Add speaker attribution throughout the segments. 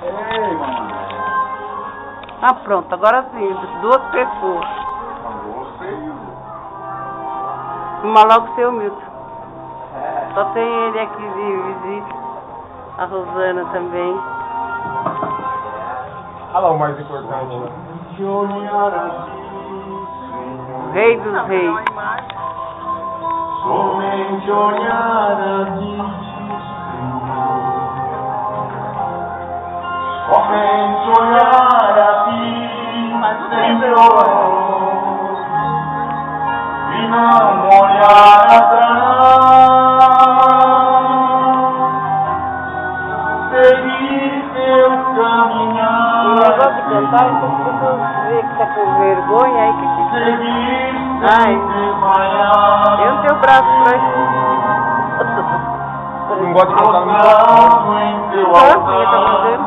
Speaker 1: Ei, mamãe.
Speaker 2: Ah, pronto, agora sim, 2 pessoas. Uma logo seu Milton. Só tem ele aqui de visita. A Rosana também.
Speaker 3: Olha lá o mais importante.
Speaker 2: O rei dos reis.
Speaker 1: Somente olhar a ti, somente olhar a ti, Senhor, e não olhar atrás, seguir teu caminhar.
Speaker 2: O negócio de cantar, então quando vê que tá com vergonha, aí que fica.
Speaker 1: Seguir
Speaker 2: Ai,
Speaker 1: sem desmaiar.
Speaker 2: eu não tenho braço pra isso.
Speaker 3: Não gosta de cantar no
Speaker 1: Prostrado em teu
Speaker 2: Tá
Speaker 1: altar,
Speaker 2: fazendo?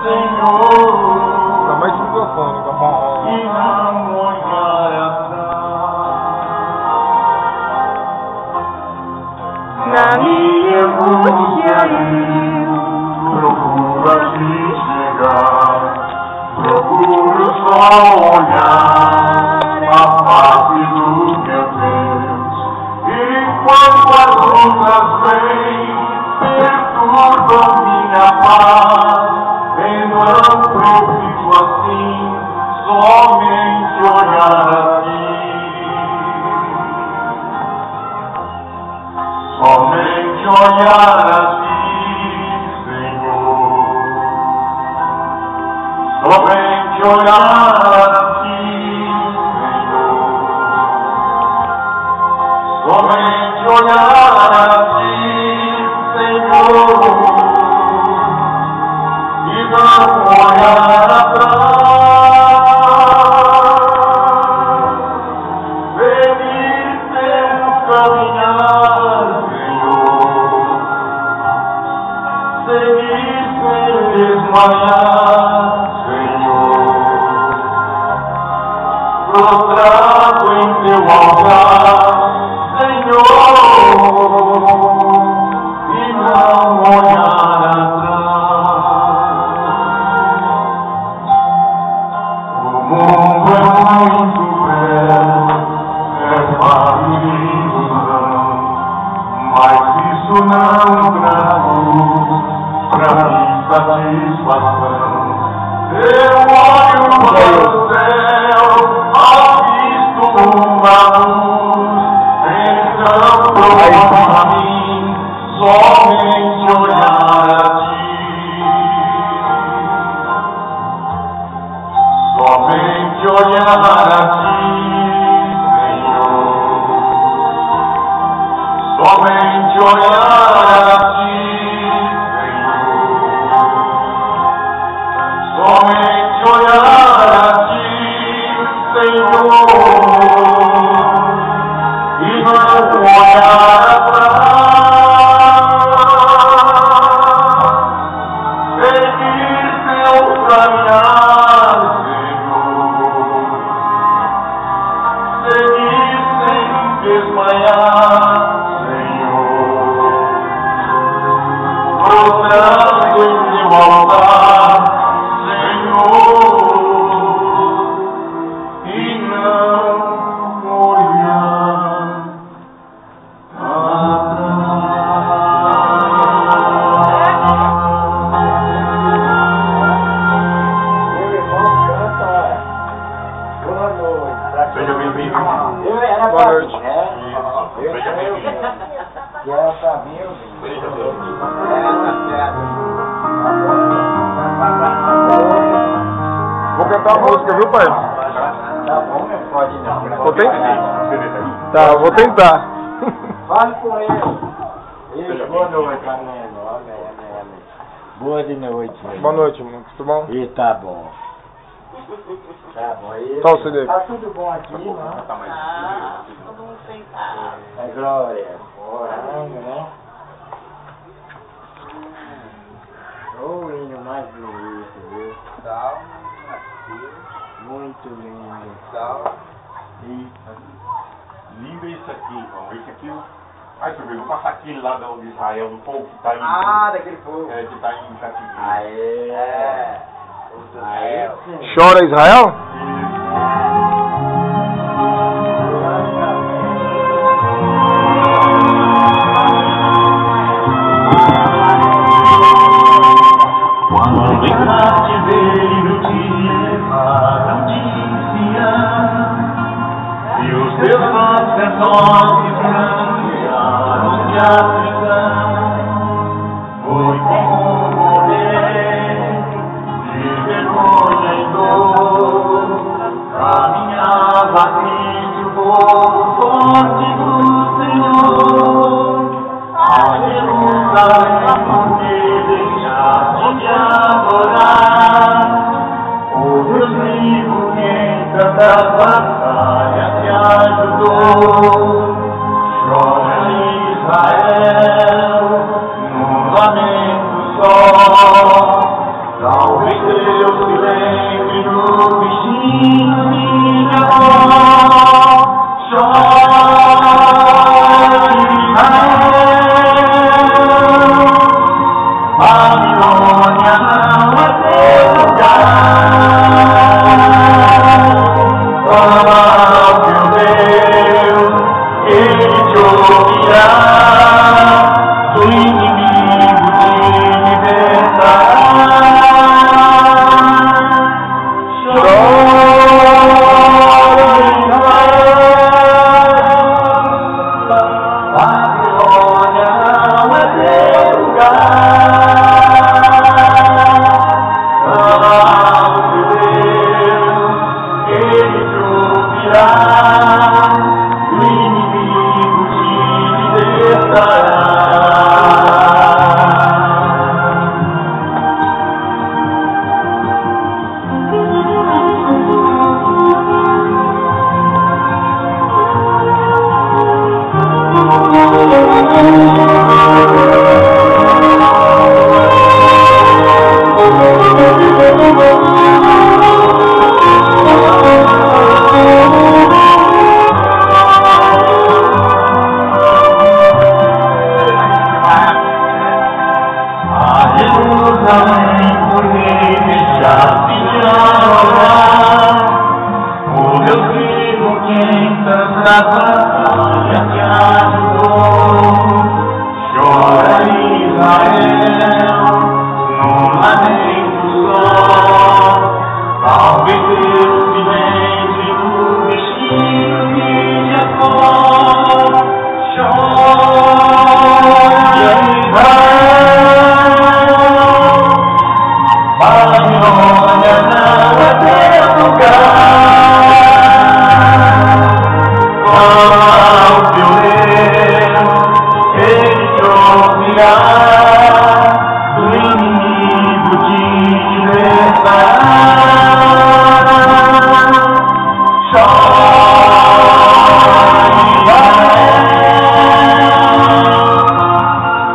Speaker 1: Senhor,
Speaker 3: Tá mais de microfone, tá bom.
Speaker 1: e não olhar atrás.
Speaker 2: Na minha angústia eu
Speaker 1: procuro a te chegar, procuro só olhar a face do meu Deus. E quando as lutas vêm, perturbam minha paz, em não profito assim, somente olhar a ti. Somente olhar a ti, Senhor. Somente olhar a ti, Senhor. Somente olhar a ti, Senhor. E não olhar atrás. Seguir teu caminhar, seguir sem desmaiar, Senhor, prostrado em teu altar, Senhor, e não olhar atrás. O mundo é muito belo, é fácil de ilusão, mas isso não traduz pra mim satisfação. Eu olho para o céu, avisto uma luz, então pronto pra mim, somente olhar a ti. Somente olhar a ti, Senhor. Somente olhar a ti, Senhor. Somente olhar a ti, Senhor. E não olhar atrás. Seguir teu caminhar, Senhor. Seguir sem desmaiar, prostrado em teu altar, Senhor, e não olhar atrás. Boa noite. Seja bem-vindo.
Speaker 3: Boa noite.
Speaker 1: Seja bem-vindo.
Speaker 3: Vou cantar a música, viu, pai?
Speaker 1: Tá bom, não pode não.
Speaker 3: Vou tentar. Tá, vou tentar.
Speaker 1: Fale com ele. Boa noite, amém. Boa de noite.
Speaker 3: Boa noite, mano. Tudo bom?
Speaker 1: E tá bom. Tá bom. E
Speaker 3: Tá o CD.
Speaker 1: tá tudo bom aqui, não?
Speaker 2: Todo mundo sentado.
Speaker 1: É glória. Orando, né? O hino mais bonito, viu? Muito lindo.
Speaker 4: Lindo isso aqui, irmão. Esse aqui, aí você vê, vou passar aquele lá de Israel, do povo que tá em.
Speaker 1: Ah, daquele povo.
Speaker 4: Que tá em cativeiro.
Speaker 1: Aê!
Speaker 3: Chora Israel?
Speaker 4: Quando em cativeiro te levaram de Sião, e os teus sacerdotes grandearam de aflição, foi como morrer de vergonha e dor, caminhava triste o povo forte do Senhor, a Jerusalém porque deixaste de adorar, o Deus vivo que em tantas batalhas te ajudou. Chora Israel, num lamento só, talvez Deus se lembre do bichinho de Jacó. Chora Israel, Babilônia não é teu lugar. Clama ao teu Deus, Ele te ouvirá, do inimigo te libertará. Chora Israel, Babilônia não é teu lugar. O inimigo te libertará. Jerusalém, porque deixaste de adorar, o Deus vivo que em tantas batalhas te ajudou. Chora Israel, num lamento só, talvez Deus se lembre do bichinho de Jacó. Chora Israel, Babilônia não é teu lugar. Clama ao teu Deus, Ele te ouvirá, do inimigo te libertará. Chora Israel,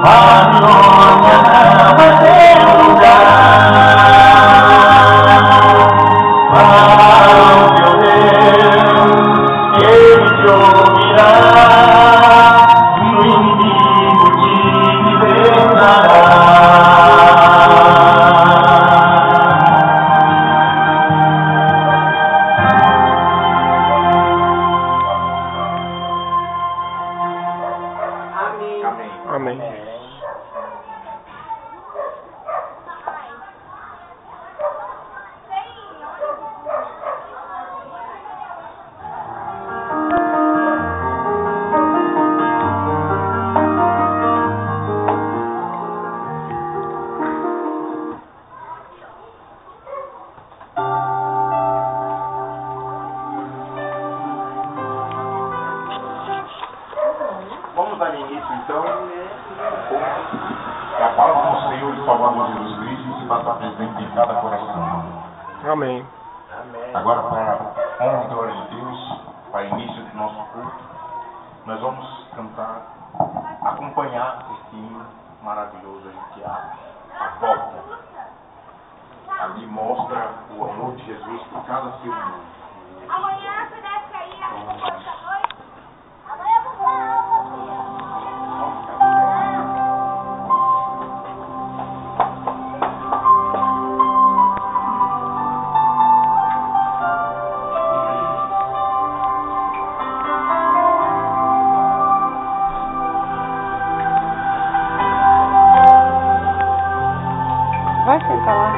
Speaker 4: Babilônia não é teu lugar. Ao teu Deus, Ele te ouvirá, o inimigo te libertará.
Speaker 3: Amém.
Speaker 4: Vamos dar início então. Que a paz do Senhor e Salvador Jesus Cristo se faça presente em cada coração.
Speaker 3: Amém.
Speaker 4: Agora, para a honra e glória de Deus, para o início do nosso culto, nós vamos cantar, acompanhar este hino maravilhoso que é a volta. Ali mostra o amor de Jesus por cada ser humano.
Speaker 5: Amanhã você deve cair às 8 da noite. Amanhã eu vou falar.
Speaker 2: Vai sentar lá.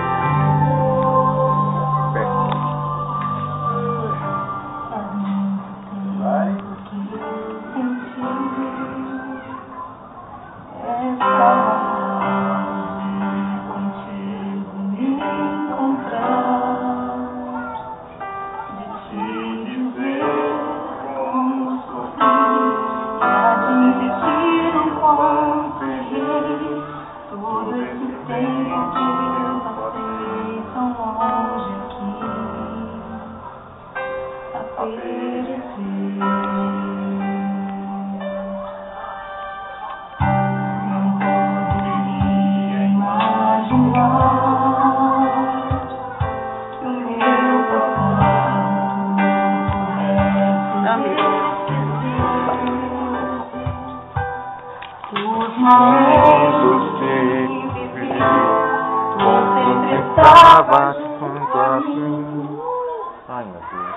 Speaker 3: Estava junto a mim. Ai, meu Deus.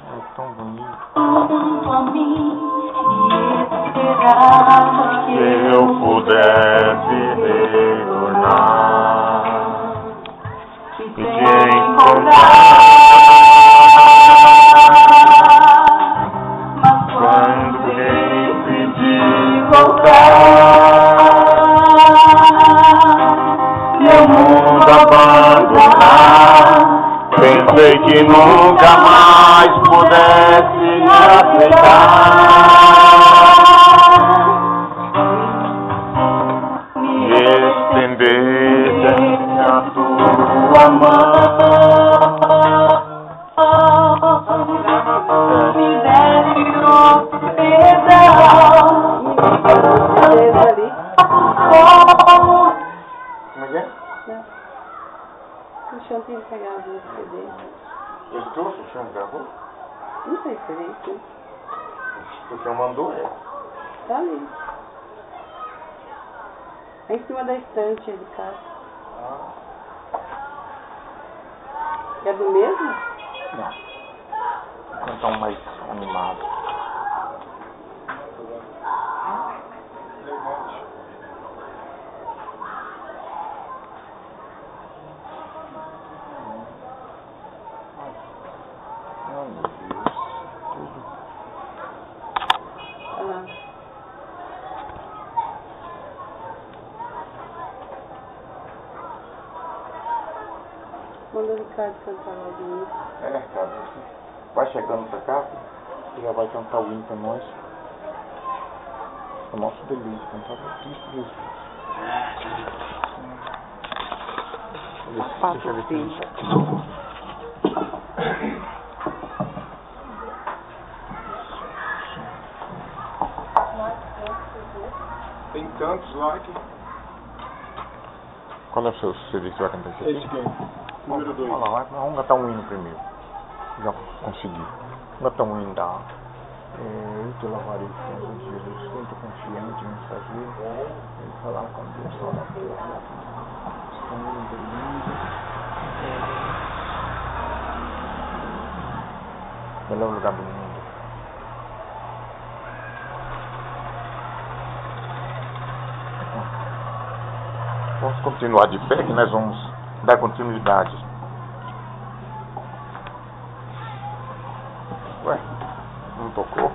Speaker 3: É tão bonito. Se eu pudesse retornar e te encontrar, quando decidi voltar, meu mundo abandonar, pensei que nunca mais pudesse me aceitar, me estender a tua mão, me desse o perdão. Como é que é?
Speaker 2: O chão tem que pegar as duas CD.
Speaker 3: Ele trouxe o chão, gravou?
Speaker 2: Não sei se é isso.
Speaker 3: O chão mandou, é?
Speaker 2: Tá ali. É em cima da estante de casa. É do mesmo?
Speaker 3: Não. Então mais animado.
Speaker 2: Manda o Ricardo cantar logo isso.
Speaker 3: É, cara, você vai chegando pra cá, você já vai cantar o hino pra nós. É o nosso delírio, cantar o Cristo Jesus.
Speaker 2: Passa o filho.
Speaker 3: Tem tantos lá que... Qual é o seu CD que vai cantar esse aqui?
Speaker 1: Esse aqui, número 2.
Speaker 3: Olha lá, vamos cantar um hino primeiro. Já consegui. Vamos cantar um hino da... Eu te louvarei sempre, Jesus, sempre confiante, mensageiro. Ele falar com Deus, falar com Deus. Disponível, lindo. Melhor lugar do mundo. Vamos continuar de pé, que nós vamos dar continuidade. Ué, não tocou?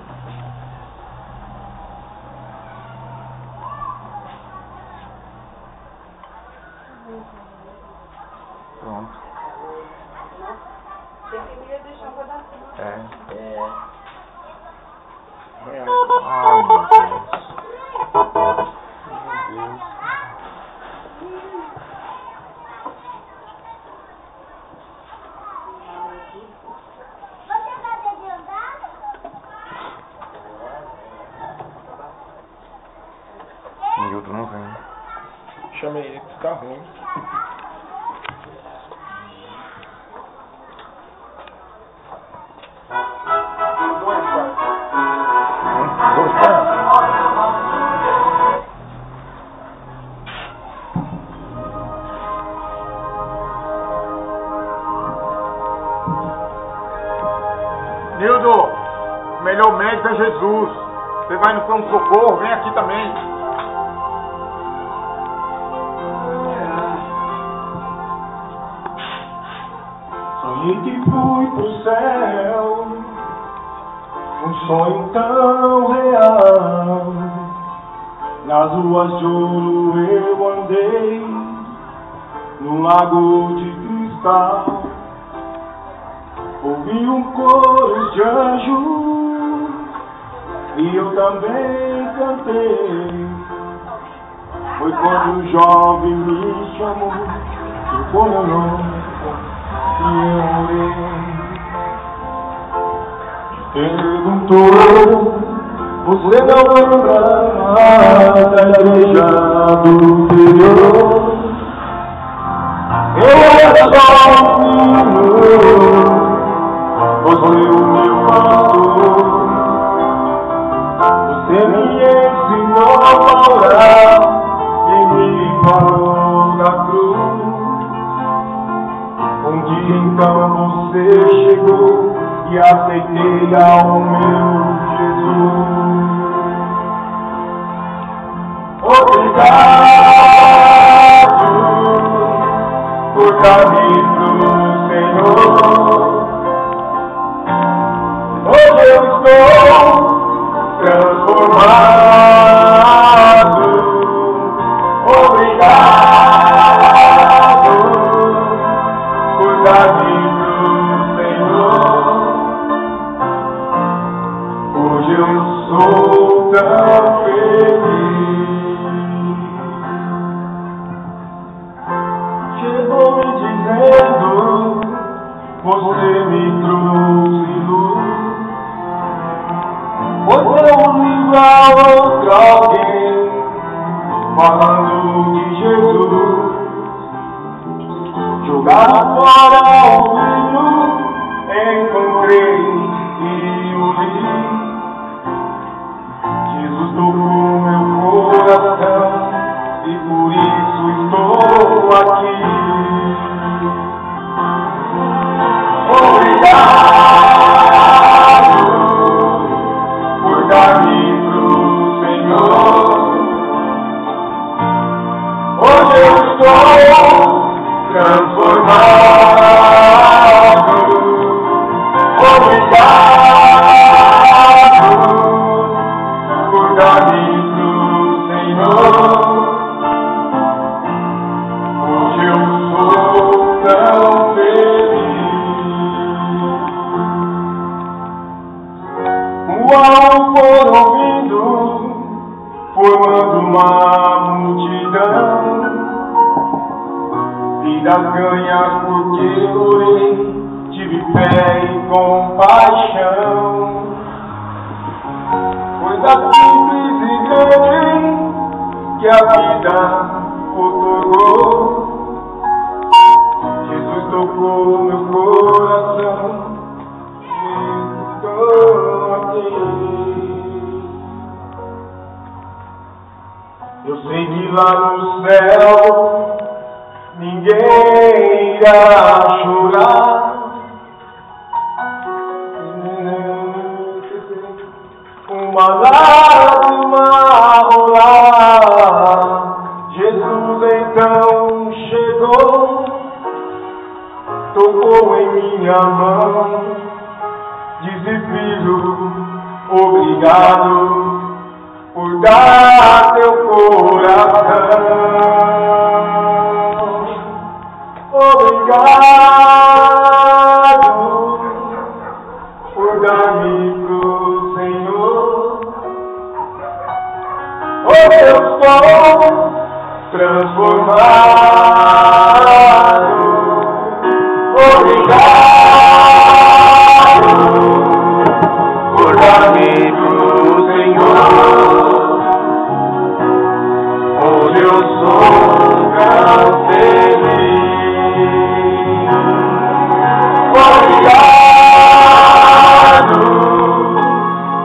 Speaker 3: Pronto.
Speaker 2: Tem que me deixar um pedacinho.
Speaker 3: É. Ai, meu Deus. Meu Deus.
Speaker 5: Você tá adiantado?
Speaker 3: Milton não vem.
Speaker 1: Chamei ele, que tá ruim.
Speaker 3: Dois pés.
Speaker 1: Nildo, o melhor médico é Jesus. Você vai no pronto-socorro, vem aqui também.
Speaker 6: E que fui pro céu, um sonho tão real. Nas ruas de ouro eu andei, num lago de cristal. Ouvi um coro de anjos e eu também cantei. Foi quando um jovem me chamou, tocou meu nome e eu orei. Perguntou: você não lembra da igreja do interior? Eu era só um menino, você o meu pastor. Você me ensinou a orar e me falou da cruz. Um dia então você chegou e aceitei ao meu Jesus. Obrigado por dar-me do Senhor. Hoje eu estou transformado. Obrigado por dar-me do Senhor. Hoje eu sou tão feliz. Chegou me dizendo: você me trouxe luz. Pois eu ligo a outro alguém falando de Jesus. Jogado fora o livro, encontrei e o li. Jesus tocou meu coração e por isso estou aqui. Obrigado por dar-me pro Senhor. Hoje eu estou transformado. Obrigado por dar-me pro Senhor. Hoje eu sou tão feliz. Uau, foram vindo, formando uma multidão. Vidas ganhas porque orei, tive fé e compaixão. Coisa simples e grande que a vida otorgou. Jesus tocou meu coração e estou aqui. Eu sei que lá no céu ninguém irá chorar. Uma lágrima rolar. Jesus então chegou, tocou em minha mão, disse: filho, obrigado por dar teu coração. Obrigado por dar-me pro Senhor. Hoje eu estou transformado. Obrigado por dar-me pro Senhor. Hoje eu sou tão feliz. Obrigado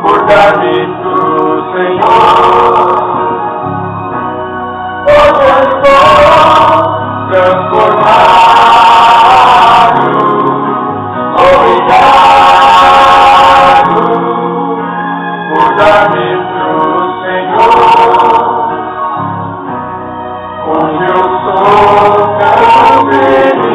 Speaker 6: por dar-me pro Senhor. Hoje eu estou transformado. Obrigado por dar-me pro Senhor. Hoje eu sou tão feliz.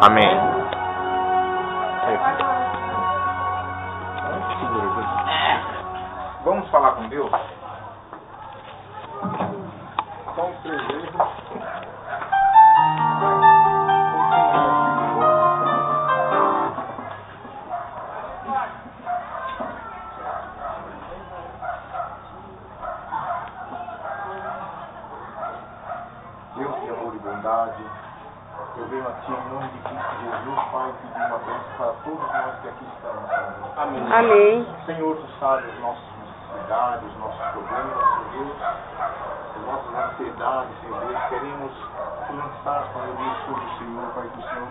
Speaker 3: Amém.
Speaker 4: Vamos falar com Deus?
Speaker 1: Só um presente.
Speaker 4: Deus de amor e bondade, eu venho a Ti em nome de Cristo Jesus, Pai, pedir uma bênção para todos nós que aqui estamos, Senhor.
Speaker 3: Amém.
Speaker 2: Amém.
Speaker 4: Senhor, Tu sabes as nossas necessidades, os nossos problemas, Senhor Deus, as nossas ansiedades, Senhor Deus. Queremos lançar, Senhor Deus, sobre o Senhor, Pai, que o Senhor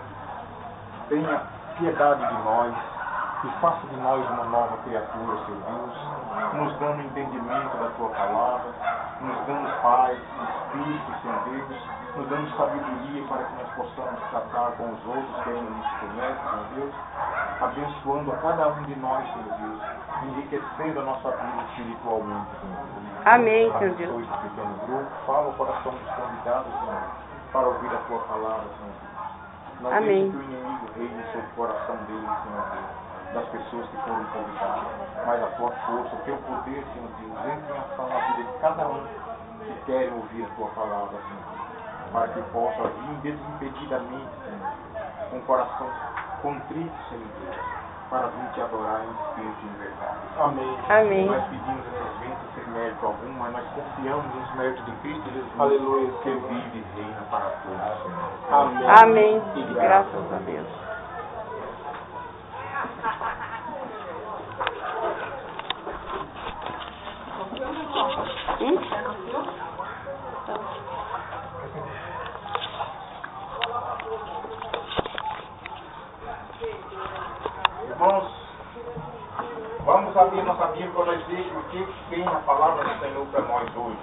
Speaker 4: tenha piedade de nós e faça de nós uma nova criatura, Senhor Deus, nos dando entendimento da Tua palavra, nos dando paz, espírito, Senhor Deus, nos dando sabedoria para que nós possamos tratar com os outros que ainda não nos conhecem, Senhor Deus, abençoando a cada um de nós, Senhor Deus, enriquecendo a nossa vida espiritualmente, Senhor Deus.
Speaker 2: Amém, Senhor Deus.
Speaker 4: Abençoe esse pequeno grupo, fala o coração dos convidados, Senhor, para ouvir a Tua palavra, Senhor Deus. Não
Speaker 2: Amém.
Speaker 4: deixe que o inimigo reine sobre o coração deles, Senhor Deus, das pessoas que foram convidadas, mas a Tua força, o Teu poder, Senhor Deus, entre em ação na vida de cada um que quer ouvir a Tua palavra, Senhor, para que possa vir desimpedidamente, Senhor, com o coração contrito, Senhor Deus, para vir Te adorar em espírito e em verdade.
Speaker 1: Amém.
Speaker 2: Amém.
Speaker 4: Nós pedimos essas bênçãos sem mérito algum, mas nós confiamos nos méritos de Cristo Jesus,
Speaker 1: Aleluia.
Speaker 4: que vive e reina para todos, Senhor.
Speaker 1: Amém.
Speaker 2: Amém. Graças a Deus.
Speaker 4: Irmãos, vamos abrir nossa Bíblia para nós ver o que tem a palavra do Senhor para nós hoje.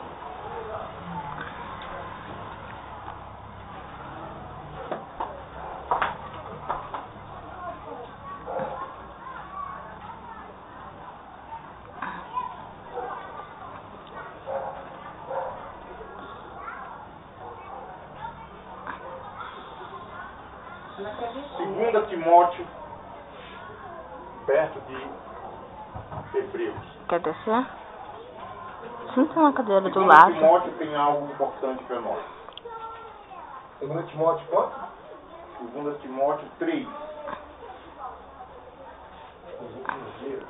Speaker 4: Segunda Timóteo, perto de Hebreus.
Speaker 7: Quer descer? Senta na cadeira do
Speaker 4: Segunda
Speaker 7: lado.
Speaker 4: Timóteo tem algo importante para nós.
Speaker 1: Segunda Timóteo quanto?
Speaker 4: Segunda Timóteo 3.
Speaker 1: Os últimos dias.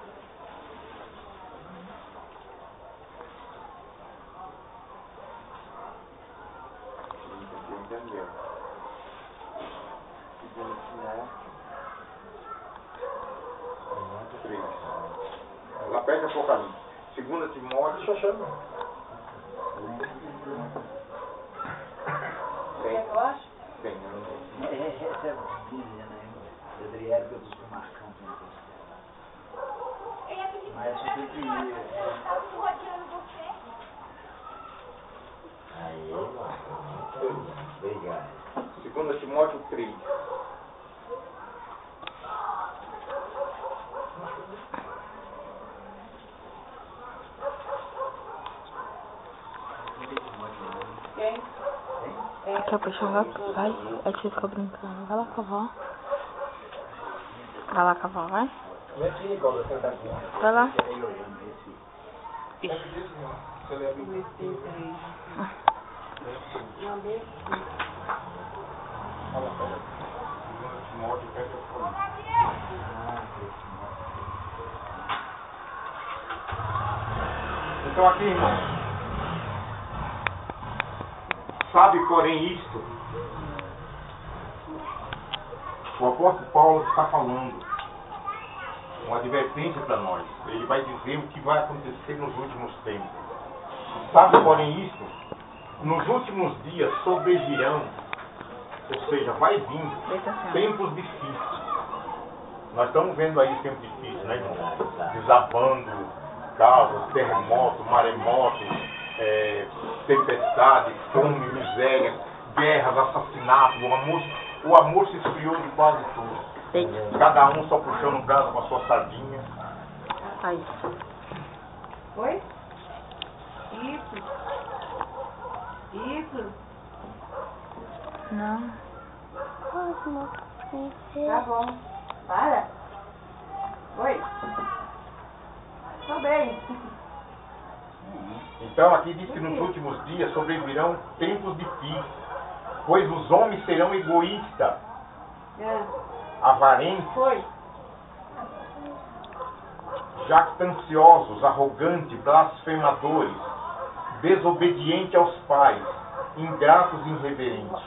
Speaker 4: Entendeu? Segunda Timóteo 3. Lá perto de Apocalipse. Segunda Timóteo.
Speaker 1: Deixa eu chamar.
Speaker 4: Tem.
Speaker 8: Eu acho.
Speaker 4: Tem, eu não sei.
Speaker 8: Essa é bonita, né? Poderia época dos comarcão. Mas eu sempre ia. Aí, obrigado.
Speaker 4: Segunda Timóteo 3.
Speaker 8: Quem?
Speaker 7: Quer puxar o gato? Vai. Aí você fica brincando. Vai lá com a avó. Vai lá com a avó, vai.
Speaker 1: Vem aqui, cobra, senta aqui.
Speaker 7: Vai lá.
Speaker 1: Você lê a Bíblia.
Speaker 4: Segunda Timóteo perto de Apocalipse. Então aqui, irmão, sabe, porém, isto, o apóstolo Paulo está falando, uma advertência para nós. Ele vai dizer o que vai acontecer nos últimos tempos. Sabe, porém, isto, nos últimos dias sobrevirão, ou seja, vai vir tempos difíceis. Nós estamos vendo aí tempos difíceis, né, irmão? Desabando causas, terremotos, maremotos, tempestade, fome, miséria, guerras, assassinatos, o amor se esfriou de quase tudo. Cada um só puxando o braço com a sua sardinha.
Speaker 7: Aí.
Speaker 8: Oi? Isso. Isso.
Speaker 7: Não. Ah,
Speaker 2: Tá bom. Para. Oi. Tô bem.
Speaker 4: Então aqui diz que nos últimos dias sobrevirão tempos difíceis, pois os homens serão egoístas, avarentos,
Speaker 2: Foi.
Speaker 4: jactanciosos, arrogantes, blasfemadores, desobedientes aos pais, ingratos e irreverentes.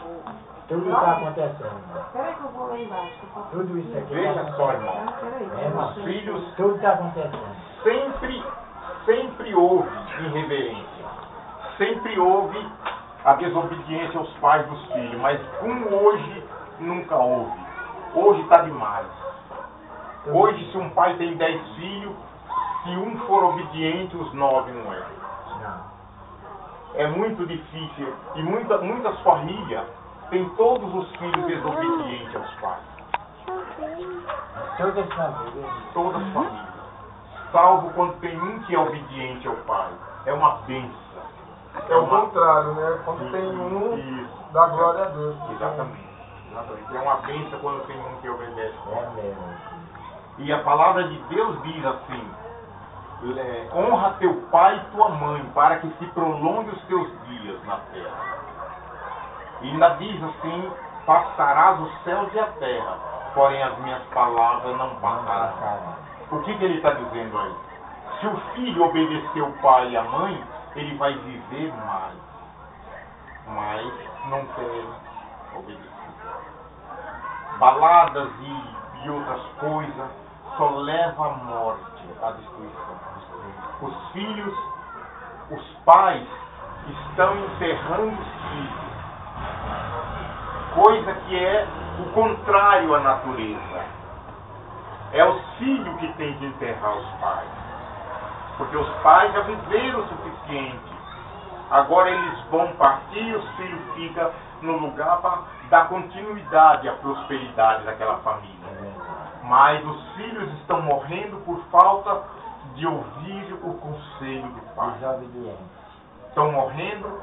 Speaker 8: Tudo está acontecendo.
Speaker 2: Peraí que eu vou lá embaixo.
Speaker 8: Tudo isso aqui.
Speaker 4: Veja só, irmão,
Speaker 2: Peraí.
Speaker 4: os filhos
Speaker 8: Tudo está acontecendo.
Speaker 4: sempre houve irreverência, sempre houve a desobediência aos pais dos filhos, mas como hoje nunca houve. Hoje está demais. Hoje, se um pai tem 10 filhos, se um for obediente, os 9 não é. É muito difícil. E muitas famílias têm todos os filhos desobedientes aos pais.
Speaker 8: Todas as famílias.
Speaker 4: Todas as famílias. Salvo quando tem um que é obediente ao pai. É uma bênção.
Speaker 1: É o contrário, né? Quando tem um,
Speaker 4: Isso.
Speaker 1: dá glória a Deus.
Speaker 4: Exatamente. É uma bênção quando tem um que obedece.
Speaker 8: É mesmo.
Speaker 4: E a palavra de Deus diz assim: honra teu pai e tua mãe, para que se prolongue os teus dias na terra. E ainda diz assim: passarás os céus e a terra, porém as minhas palavras não passarão. O que ele está dizendo aí? Se o filho obedecer o pai e a mãe, ele vai viver mais. Mas não tem obedecido. Baladas e outras coisas só levam à morte, à destruição. Os filhos, os pais estão enterrando os filhos. Coisa que é o contrário à natureza. É os filhos que têm que enterrar os pais. Porque os pais já viveram o suficiente. Agora eles vão partir e os filhos ficam no lugar para dar continuidade à prosperidade daquela família. Mas os filhos estão morrendo por falta de ouvir o conselho do pai. Estão morrendo,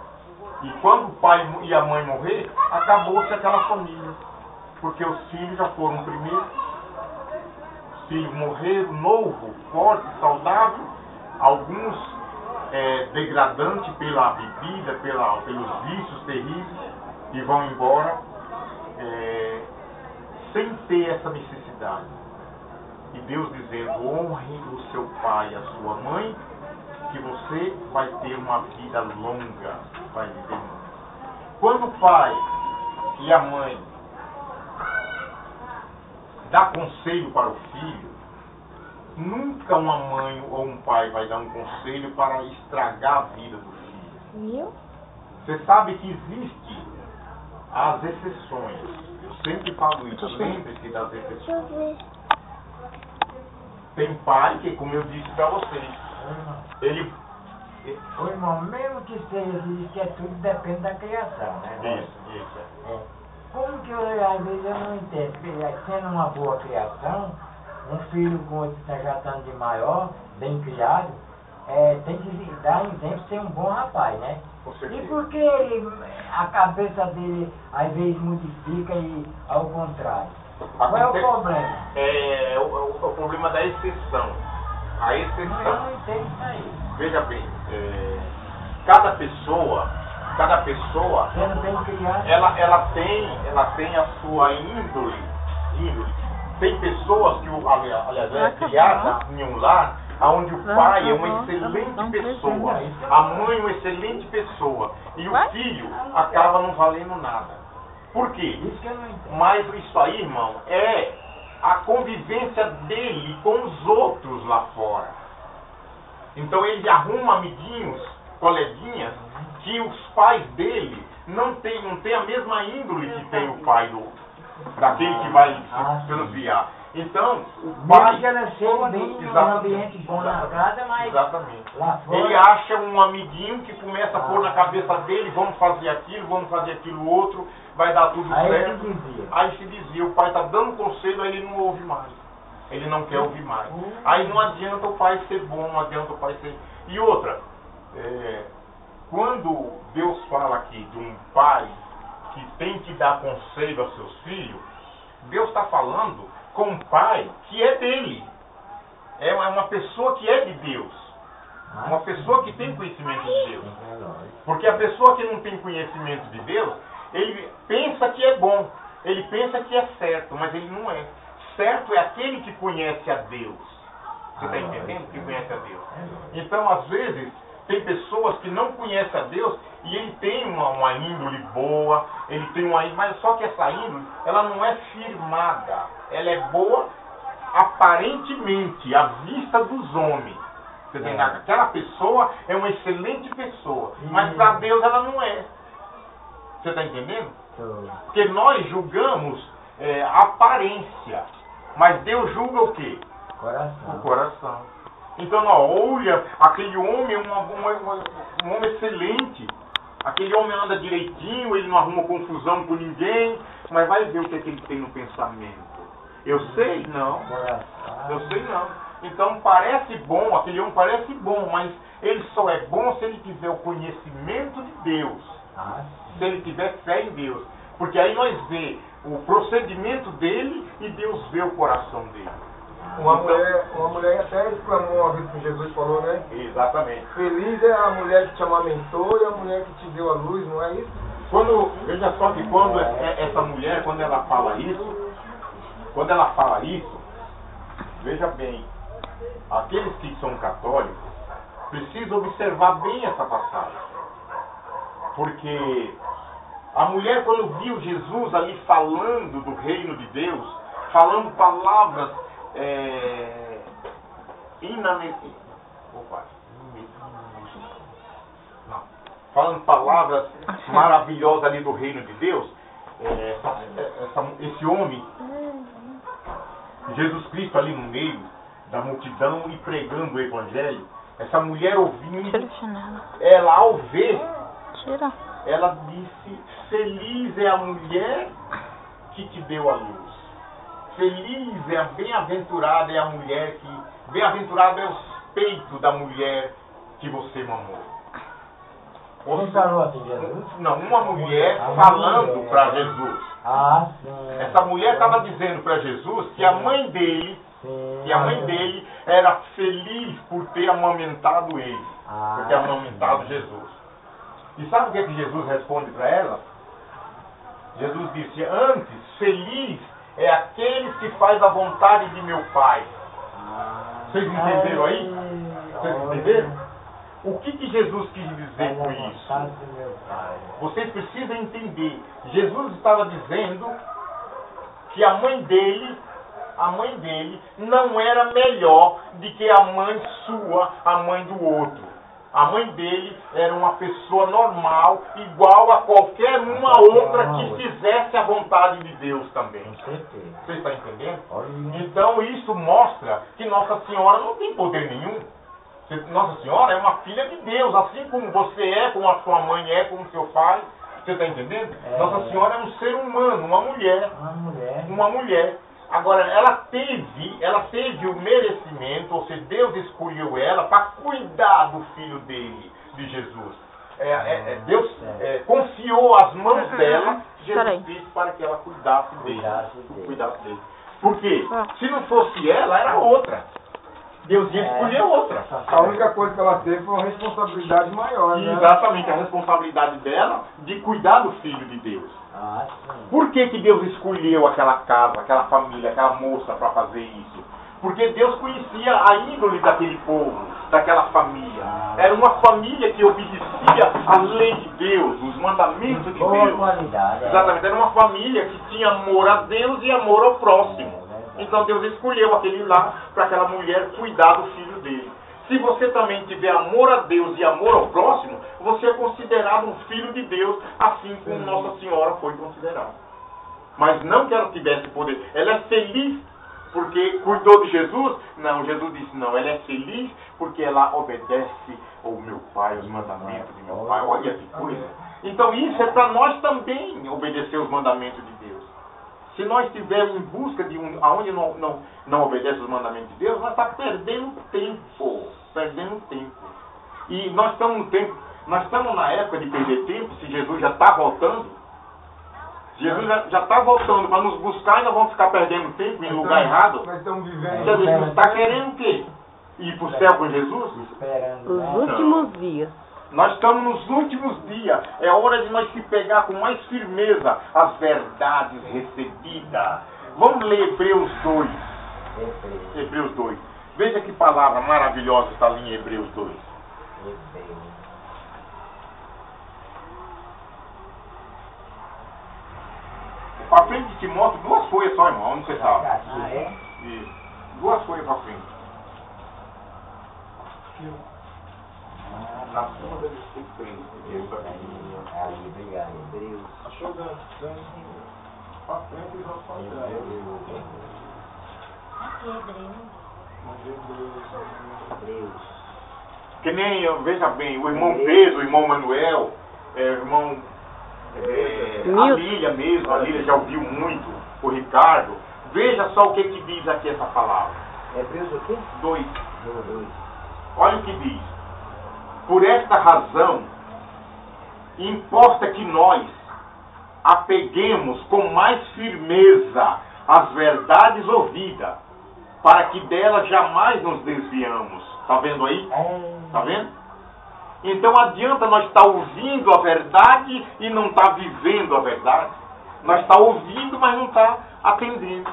Speaker 4: e quando o pai e a mãe morrer, acabou-se aquela família. Porque os filhos já foram primeiro. Os filhos morreram novo, forte, saudável. Alguns degradantes pela bebida, pelos vícios terríveis, e vão embora sem ter essa necessidade. E Deus dizendo: honre o seu pai e a sua mãe, que você vai ter uma vida longa, vai viver muito. Quando o pai e a mãe dá conselho para o filho, nunca uma mãe ou um pai vai dar um conselho para estragar a vida do filho. Você sabe que existe as exceções. Eu sempre falo isso, lembre-se das exceções. Tem pai que, como eu disse para vocês, ele...
Speaker 8: Ô irmão, mesmo que seja isso, que tudo depende da criação, né?
Speaker 4: Isso.
Speaker 8: Como que às vezes eu não entendo, porque sendo uma boa criação, um filho com outro já estando de maior, bem criado, tem que dar exemplo de ser um bom rapaz, né? E por que a cabeça dele às vezes modifica e ao contrário? Qual é o problema?
Speaker 4: É o problema da exceção. A exceção.
Speaker 8: Eu não entendo isso aí.
Speaker 4: Veja bem, cada pessoa,
Speaker 8: Sendo bem criado,
Speaker 4: ela tem a sua índole. Tem pessoas que, aliás, é criada em um lar onde o pai é uma excelente pessoa, a mãe é uma excelente pessoa, e o filho acaba não valendo nada. Por quê?
Speaker 8: isso que eu não entendo.
Speaker 4: Mas isso aí, irmão, é a convivência dele com os outros lá fora. Então ele arruma amiguinhos, coleguinhas, que os pais dele não tem a mesma índole que tem o pai daquele que vai se transviar. Então, o pai...
Speaker 8: que ela seja bem num ambiente bom na casa, mas
Speaker 4: exatamente.
Speaker 8: lá fora...
Speaker 4: Ele acha um amiguinho que começa a pôr na cabeça dele: vamos fazer aquilo outro, vai dar tudo certo. Aí se dizia, o pai está dando conselho, aí ele não ouve mais. Ele não quer ouvir mais. Aí não adianta o pai ser bom, não adianta o pai ser... E outra, quando Deus fala aqui de um pai que tem que dar conselho aos seus filhos, Deus está falando com um pai que é dele. É uma pessoa que é de Deus. Uma pessoa que tem conhecimento de Deus. Porque a pessoa que não tem conhecimento de Deus, ele pensa que é bom. Ele pensa que é certo, mas ele não é. Certo é aquele que conhece a Deus. Você está entendendo? Que conhece a Deus. Então, às vezes, tem pessoas que não conhecem a Deus e ele tem uma índole boa, ele tem uma índole, mas só que essa índole, ela não é firmada. Ela é boa aparentemente, à vista dos homens. Você entende? Aquela pessoa é uma excelente pessoa, mas para Deus ela não é. Você está entendendo? Porque nós julgamos a aparência, mas Deus julga o quê? O coração. Então, olha, aquele homem é um homem excelente. Aquele homem anda direitinho, ele não arruma confusão com ninguém, mas vai ver o que é que ele tem no pensamento. Eu sei não. Eu sei não. Então parece bom, aquele homem parece bom, mas ele só é bom se ele tiver o conhecimento de Deus. Se ele tiver fé em Deus. Porque aí nós vê o procedimento dele e Deus vê o coração dele.
Speaker 1: Uma mulher até exclamou uma vez que Jesus falou, né?
Speaker 4: Exatamente.
Speaker 1: Feliz é a mulher que te amamentou e a mulher que te deu a luz, não é isso?
Speaker 4: Veja só que quando essa mulher, quando ela fala isso, veja bem, aqueles que são católicos precisam observar bem essa passagem. Porque a mulher, quando viu Jesus ali falando do reino de Deus, falando palavras falando palavras maravilhosas ali do reino de Deus, esse homem, Jesus Cristo ali no meio da multidão e pregando o evangelho, essa mulher ouvindo, ela ao ver, ela disse: feliz é a mulher que te deu a luz. Feliz é a bem-aventurada é a mulher que... Bem-aventurado é o peito da mulher que você mamou.
Speaker 8: Quem falou assim, Jesus?
Speaker 4: Não, uma mulher falando para Jesus.
Speaker 8: Sim.
Speaker 4: Essa mulher estava dizendo para Jesus que a mãe dele, era feliz por ter amamentado ele, por ter amamentado Jesus. E sabe o que é que Jesus responde para ela? Jesus disse: antes, feliz é aqueles que faz a vontade de meu Pai. Vocês entenderam aí? Vocês entenderam? O que Jesus quis dizer com isso? Vocês precisam entender. Jesus estava dizendo que a mãe dele não era melhor do que a mãe sua, a mãe do outro. A mãe dele era uma pessoa normal, igual a qualquer uma outra que fizesse a vontade de Deus também. Você está entendendo? Então isso mostra que Nossa Senhora não tem poder nenhum. Nossa Senhora é uma filha de Deus, assim como você é, como a sua mãe é, como seu pai. Você está entendendo? Nossa Senhora é um ser humano, uma mulher. Agora, ela teve o merecimento, ou seja, Deus escolheu ela para cuidar do filho dele, de Jesus. Deus confiou as mãos dela, Jesus disse para que ela cuidasse dele. Por quê? Se não fosse ela, era outra. Deus ia escolher outra.
Speaker 1: A única coisa que ela teve foi uma responsabilidade maior, né?
Speaker 4: Exatamente, a responsabilidade dela de cuidar do filho de Deus. Por que Deus escolheu aquela casa, aquela família, aquela moça para fazer isso? Porque Deus conhecia a índole daquele povo, daquela família. Era uma família que obedecia à lei de Deus, os mandamentos de Deus. Exatamente, era uma família que tinha amor a Deus e amor ao próximo. Então Deus escolheu aquele lá para aquela mulher cuidar do filho dele. Se você também tiver amor a Deus e amor ao próximo, você é considerado um filho de Deus, assim como Nossa Senhora foi considerada. Mas não que ela tivesse poder. Ela é feliz porque cuidou de Jesus? Não, Jesus disse, não, ela é feliz porque ela obedece ao meu Pai, os mandamentos de meu Pai. Olha que coisa. Então isso é para nós também obedecer os mandamentos de Deus. Se nós estivermos em busca de aonde não obedece os mandamentos de Deus, nós estamos perdendo tempo. E nós estamos na época de perder tempo, se Jesus já está voltando. Jesus já está voltando para nos buscar e nós vamos ficar perdendo tempo em lugar errado.
Speaker 1: Nós estamos vivendo.
Speaker 4: Quer dizer, Jesus está querendo o quê? Ir para o céu com Jesus?
Speaker 8: Esperando.
Speaker 2: Os
Speaker 8: né?
Speaker 2: últimos dias.
Speaker 4: Nós estamos nos últimos dias. É hora de nós se pegar com mais firmeza as verdades recebidas. Vamos ler Hebreus 2. Hebreus 2. Veja que palavra maravilhosa está ali em Hebreus 2. Para frente de Timóteo, 2 folhas só, irmão. Onde você está?
Speaker 8: Ah, é?
Speaker 4: Isso. 2 folhas para frente. Na cima deve ser frente.
Speaker 8: Aí, obrigado. Deus.
Speaker 1: Achou dando para frente e vamos para trás.
Speaker 4: Que nem, veja bem, o irmão Pedro, o irmão Manuel, o irmão a Lília mesmo, a Lília já ouviu muito, o Ricardo. Veja só o que diz aqui essa palavra.
Speaker 8: Hebreus o quê?
Speaker 4: 2.
Speaker 8: 2.
Speaker 4: Olha o que diz. Por esta razão, importa que nós apeguemos com mais firmeza as verdades ouvidas, para que delas jamais nos desviamos. Está vendo aí? Está vendo? Então adianta nós estar ouvindo a verdade e não estar vivendo a verdade. Nós está ouvindo, mas não está atendendo.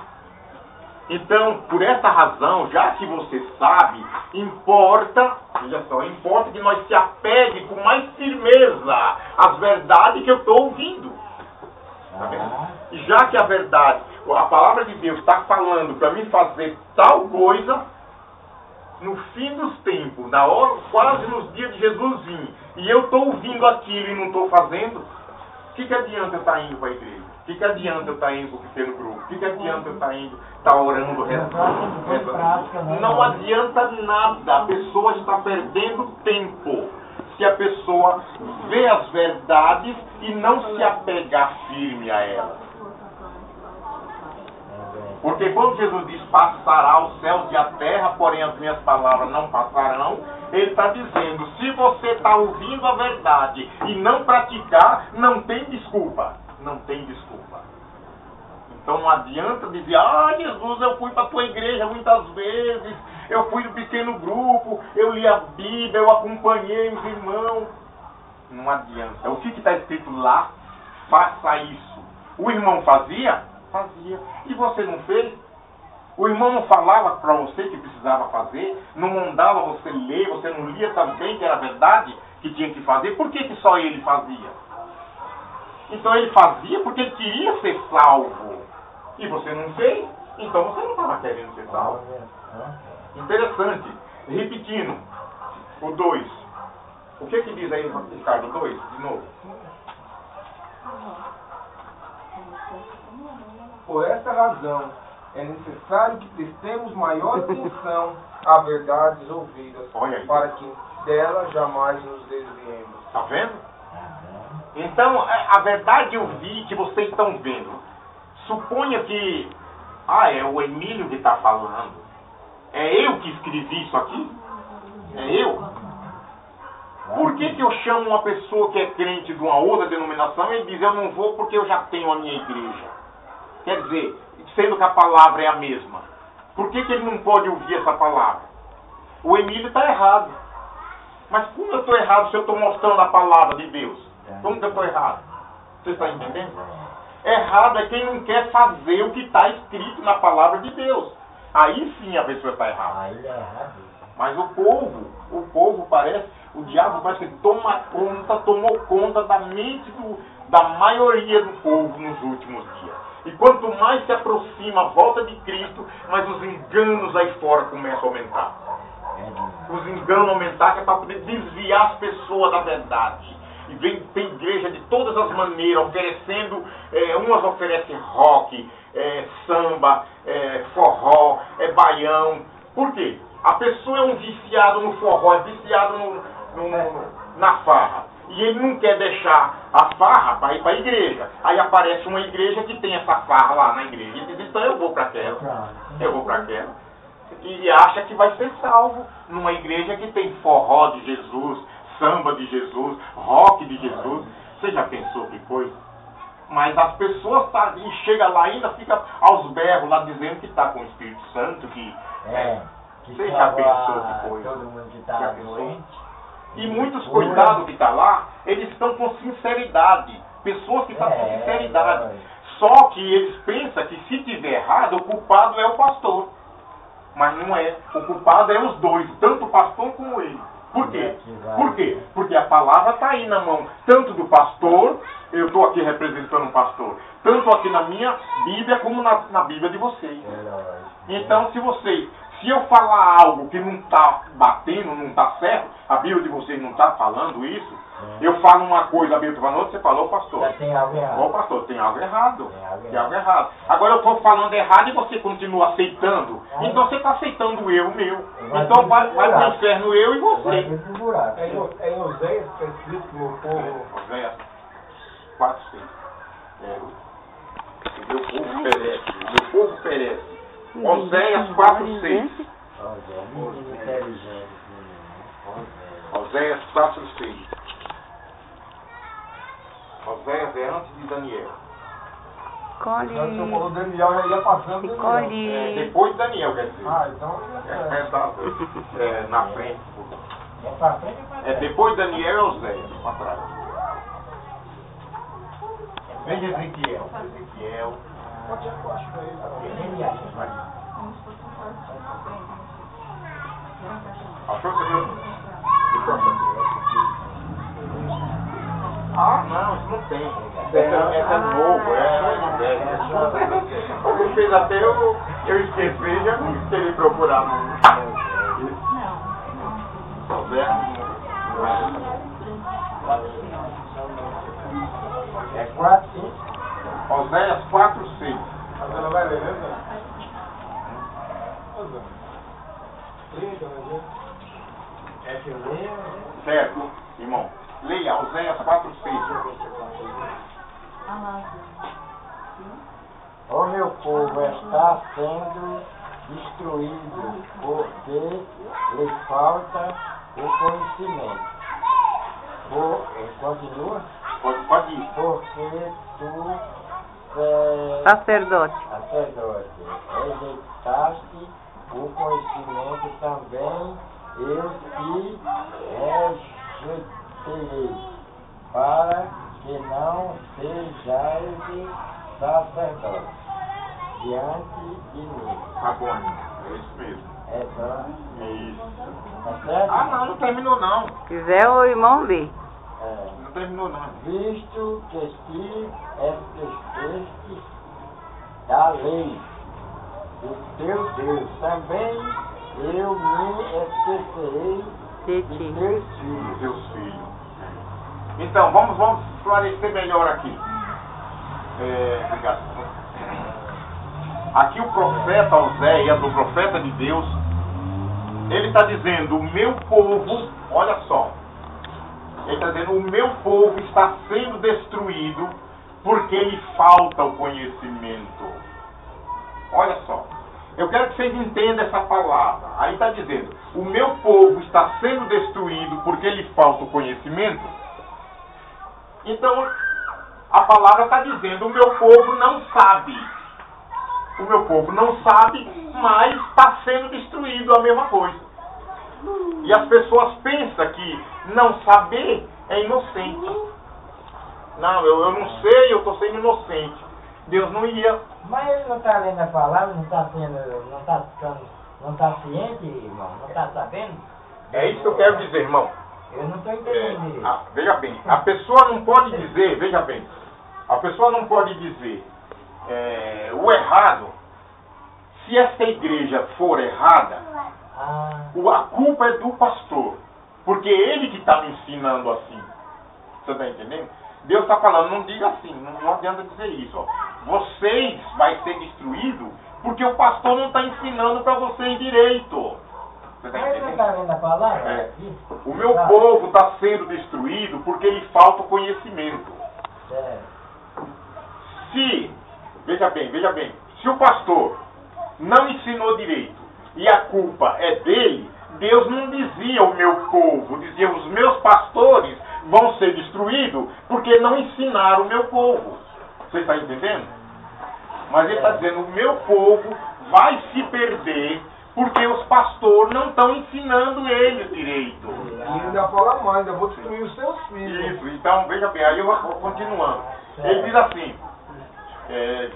Speaker 4: Então, por essa razão, já que você sabe, importa, veja só, importa que nós se apegue com mais firmeza às verdades que eu estou ouvindo. Tá vendo? E já que a verdade, a palavra de Deus está falando para mim fazer tal coisa, no fim dos tempos, na hora, quase nos dias de Jesus vir, e eu estou ouvindo aquilo e não estou fazendo, o que adianta eu estar indo para a igreja? O que adianta eu estar indo para o pequeno grupo? O que adianta eu estar orando, rezando? Não adianta nada, a pessoa está perdendo tempo. Se a pessoa vê as verdades e não se apegar firme a elas. Porque quando Jesus diz passará os céus e a terra, porém as minhas palavras não passarão, ele está dizendo, se você está ouvindo a verdade e não praticar, não tem desculpa. Não tem desculpa. Então não adianta dizer, Jesus, eu fui para a tua igreja muitas vezes, eu fui no pequeno grupo, eu li a Bíblia, eu acompanhei os irmãos. Não adianta. O que está escrito lá? Faça isso. O irmão fazia? Fazia. E você não fez? O irmão não falava para você que precisava fazer? Não mandava você ler? Você não lia também que era verdade que tinha que fazer? Por que só ele fazia? Então ele fazia porque ele queria ser salvo. E você não fez? Então você não estava querendo ser salvo. Interessante. Repetindo. O 2. O que diz aí, Ricardo? 2, de novo.
Speaker 1: Por esta razão, é necessário que prestemos maior atenção a verdades ouvidas, para que dela jamais nos desviemos.
Speaker 4: Está vendo? Então, a verdade eu vi que vocês estão vendo. Suponha que, é o Emílio que está falando. É eu que escrevi isso aqui? É eu? Por que eu chamo uma pessoa que é crente de uma outra denominação e diz, eu não vou porque eu já tenho a minha igreja? Quer dizer, sendo que a palavra é a mesma. Por que ele não pode ouvir essa palavra? O Emílio está errado. Mas como eu estou errado se eu estou mostrando a palavra de Deus? Como que eu estou errado? Você está entendendo? Errado é quem não quer fazer o que está escrito na palavra de Deus. Aí sim a pessoa está errada.
Speaker 8: Aí é errado.
Speaker 4: Mas o povo parece, o diabo parece que tomou conta da mente da maioria do povo nos últimos dias. E quanto mais se aproxima a volta de Cristo, mais os enganos aí fora começam a aumentar. Os enganos aumentar, que é para poder desviar as pessoas da verdade. E tem igreja de todas as maneiras, oferecendo, umas oferecem rock, samba, forró, baião. Por quê? A pessoa é um viciado no forró, é viciado na farra. E ele não quer deixar a farra para ir para a igreja. Aí aparece uma igreja que tem essa farra lá na igreja. E diz, então eu vou para aquela. Eu vou para aquela. E acha que vai ser salvo numa igreja que tem forró de Jesus, samba de Jesus, rock de Jesus. Você já pensou que coisa? Mas as pessoas e chega lá ainda, fica aos berros lá dizendo que está com o Espírito Santo, que você já pensou que foi.
Speaker 8: Todo mundo que está doente.
Speaker 4: E muitos coitados que estão lá, eles estão com sinceridade. Pessoas que estão com sinceridade. Só que eles pensam que se tiver errado, o culpado é o pastor. Mas não é. O culpado é os dois, tanto o pastor como ele. Por quê? Por quê? Porque a palavra está aí na mão, tanto do pastor, eu estou aqui representando um pastor, tanto aqui na minha Bíblia como na Bíblia de vocês. Então, se eu falar algo que não está batendo, não está certo, a Bíblia de vocês não está falando isso, eu falo uma coisa, a Bíblia está falando outra, você falou, pastor.
Speaker 8: Já tem algo errado.
Speaker 4: Ô, pastor, tem algo errado. Tem algo errado. Agora eu estou falando errado e você continua aceitando. Então você está aceitando o erro meu. Então vai para o inferno eu e você.
Speaker 1: É em Oséias que está escrito que meu povo...
Speaker 4: Oséias 4:6. Meu povo perece. Meu povo perece. Oséias 4:6. Oséias 4:6. Oséias é antes de Daniel.
Speaker 1: Quando você falou Daniel, já ia passando Daniel.
Speaker 4: Depois de Daniel, quer dizer.
Speaker 1: Então...
Speaker 4: na frente.
Speaker 8: É pra frente e pra trás.
Speaker 4: Depois de Daniel é Oséias, para trás.
Speaker 8: Vem de Ezequiel.
Speaker 4: Achou que viu? Ah, não, isso não tem. É novo, Como fez até eu esqueci, já não queria procurar.
Speaker 8: É 4, sim.
Speaker 4: Oséias 4:6.
Speaker 1: Você não vai ler, né?
Speaker 8: É que eu leio.
Speaker 4: Certo, irmão. Leia Oséias 4:6.
Speaker 8: O meu povo está sendo destruído porque lhe falta o conhecimento. Continua?
Speaker 4: Pode ir.
Speaker 8: Porque tu,
Speaker 2: Sacerdote,
Speaker 8: rejeitaste o conhecimento também, eu te rejeitei, para que não sejais sacerdote diante de mim.
Speaker 4: Tá bom, é isso mesmo. É isso.
Speaker 8: Tá certo?
Speaker 4: Não terminou não.
Speaker 2: se quiser o irmão lê.
Speaker 4: Não terminou não.
Speaker 8: Visto que te esqueceste da lei do teu Deus, também eu me esquecerei
Speaker 2: De
Speaker 8: de
Speaker 2: ti.
Speaker 8: teus filhos.
Speaker 4: Então, vamos esclarecer melhor aqui. Obrigado. Aqui o profeta Oséias, o profeta de Deus, ele está dizendo, o meu povo, olha só, ele está dizendo, o meu povo está sendo destruído porque lhe falta o conhecimento. Olha só, eu quero que vocês entendam essa palavra. Aí está dizendo, o meu povo está sendo destruído porque lhe falta o conhecimento. Então, a palavra está dizendo, o meu povo não sabe. O meu povo não sabe, mas está sendo destruído a mesma coisa. E as pessoas pensam que não saber é inocente. Não, eu não sei, eu estou sendo inocente. Deus não ia.
Speaker 8: Mas ele não está lendo a palavra, não está ciente, irmão, não está sabendo?
Speaker 4: É isso que eu quero dizer, irmão.
Speaker 8: Eu não estou entendendo isso.
Speaker 4: Veja bem, a pessoa não pode dizer, veja bem, a pessoa não pode dizer o errado. Se essa igreja for errada, a culpa é do pastor. Porque ele que está me ensinando assim. Você está entendendo? Deus está falando, não diga assim, não adianta dizer isso. Ó. Vocês vai ser destruído porque o pastor não está ensinando para vocês direito. Você está
Speaker 8: Mas não está
Speaker 4: entendendo?
Speaker 8: lendo a palavra?
Speaker 4: O meu povo está sendo destruído porque lhe falta o conhecimento. Veja bem, se o pastor não ensinou direito e a culpa é dele, Deus não dizia o meu povo, dizia os meus pastores vão ser destruídos porque não ensinaram o meu povo. Você está entendendo? Mas ele está dizendo, o meu povo vai se perder porque os pastores não estão ensinando eles direito.
Speaker 1: E ainda fala mais, ainda vou destruir os seus filhos.
Speaker 4: Isso, então veja bem, aí eu vou continuando. Ele diz assim,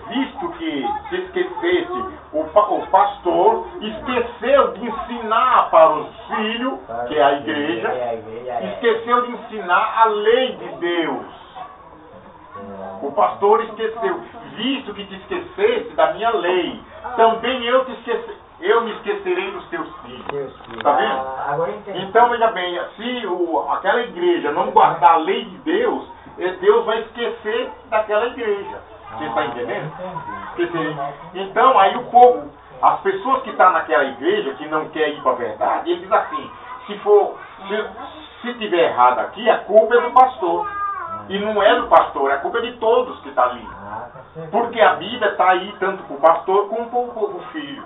Speaker 4: visto que se esquecesse, o pastor esqueceu de ensinar para os filhos, que é a igreja, esqueceu de ensinar a lei de Deus. O pastor esqueceu, visto que te esquecesse da minha lei, também eu me esquecerei dos teus filhos. Está vendo? Então, veja bem, se aquela igreja não guardar a lei de Deus, Deus vai esquecer daquela igreja. Você está entendendo? Então, aí o povo, as pessoas que estão naquela igreja, que não querem ir para a verdade, ele diz assim, se tiver errado aqui, a culpa é do pastor. E não é do pastor, é a culpa de todos que estão ali. Porque a Bíblia está aí tanto para o pastor como para o filho.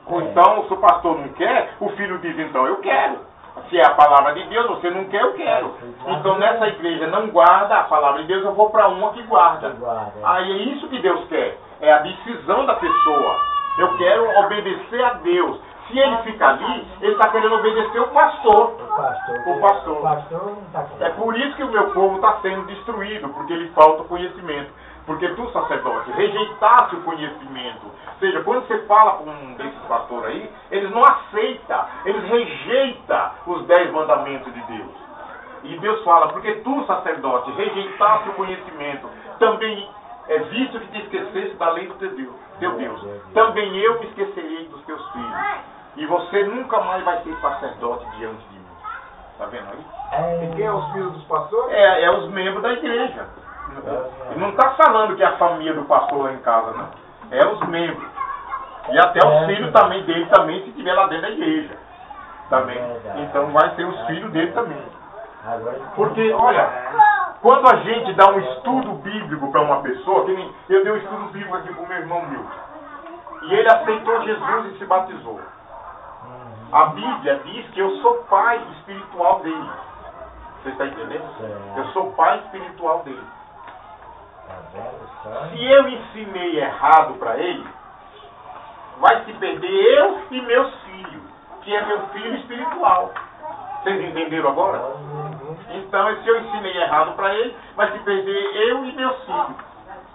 Speaker 4: Então, se o pastor não quer, o filho diz, então eu quero. Se é a palavra de Deus, você não quer, eu quero. Então, nessa igreja não guarda a palavra de Deus, eu vou para uma que guarda. Aí é isso que Deus quer. É a decisão da pessoa. Eu quero obedecer a Deus. Se ele fica ali, ele está querendo obedecer o pastor. O pastor. É por isso que o meu povo está sendo destruído, porque lhe falta conhecimento. Porque tu, sacerdote, rejeitasse o conhecimento. Ou seja, quando você fala com um desses pastores aí, eles não aceitam, eles rejeitam os 10 mandamentos de Deus. E Deus fala, porque tu, sacerdote, rejeitasse o conhecimento, também visto que te esquecesse da lei do teu Deus, também eu me esquecerei dos teus filhos. E você nunca mais vai ser sacerdote diante de mim. Está vendo aí?
Speaker 1: E quem é os filhos dos pastores?
Speaker 4: É os membros da igreja. E não está falando que é a família do pastor lá em casa, não. É os membros. E até os filhos também dele também, se estiver lá dentro da igreja. Também. Então vai ser os filhos dele também. Porque, olha, quando a gente dá um estudo bíblico para uma pessoa, que nem eu dei um estudo bíblico aqui para o meu irmão Milton. E ele aceitou Jesus e se batizou. A Bíblia diz que eu sou pai espiritual dele. Você está entendendo? Eu sou pai espiritual dele. Se eu ensinei errado para ele, vai se perder eu e meus filhos, que é meu filho espiritual. Vocês entenderam agora? Então, se eu ensinei errado para ele, vai se perder eu e meus filhos,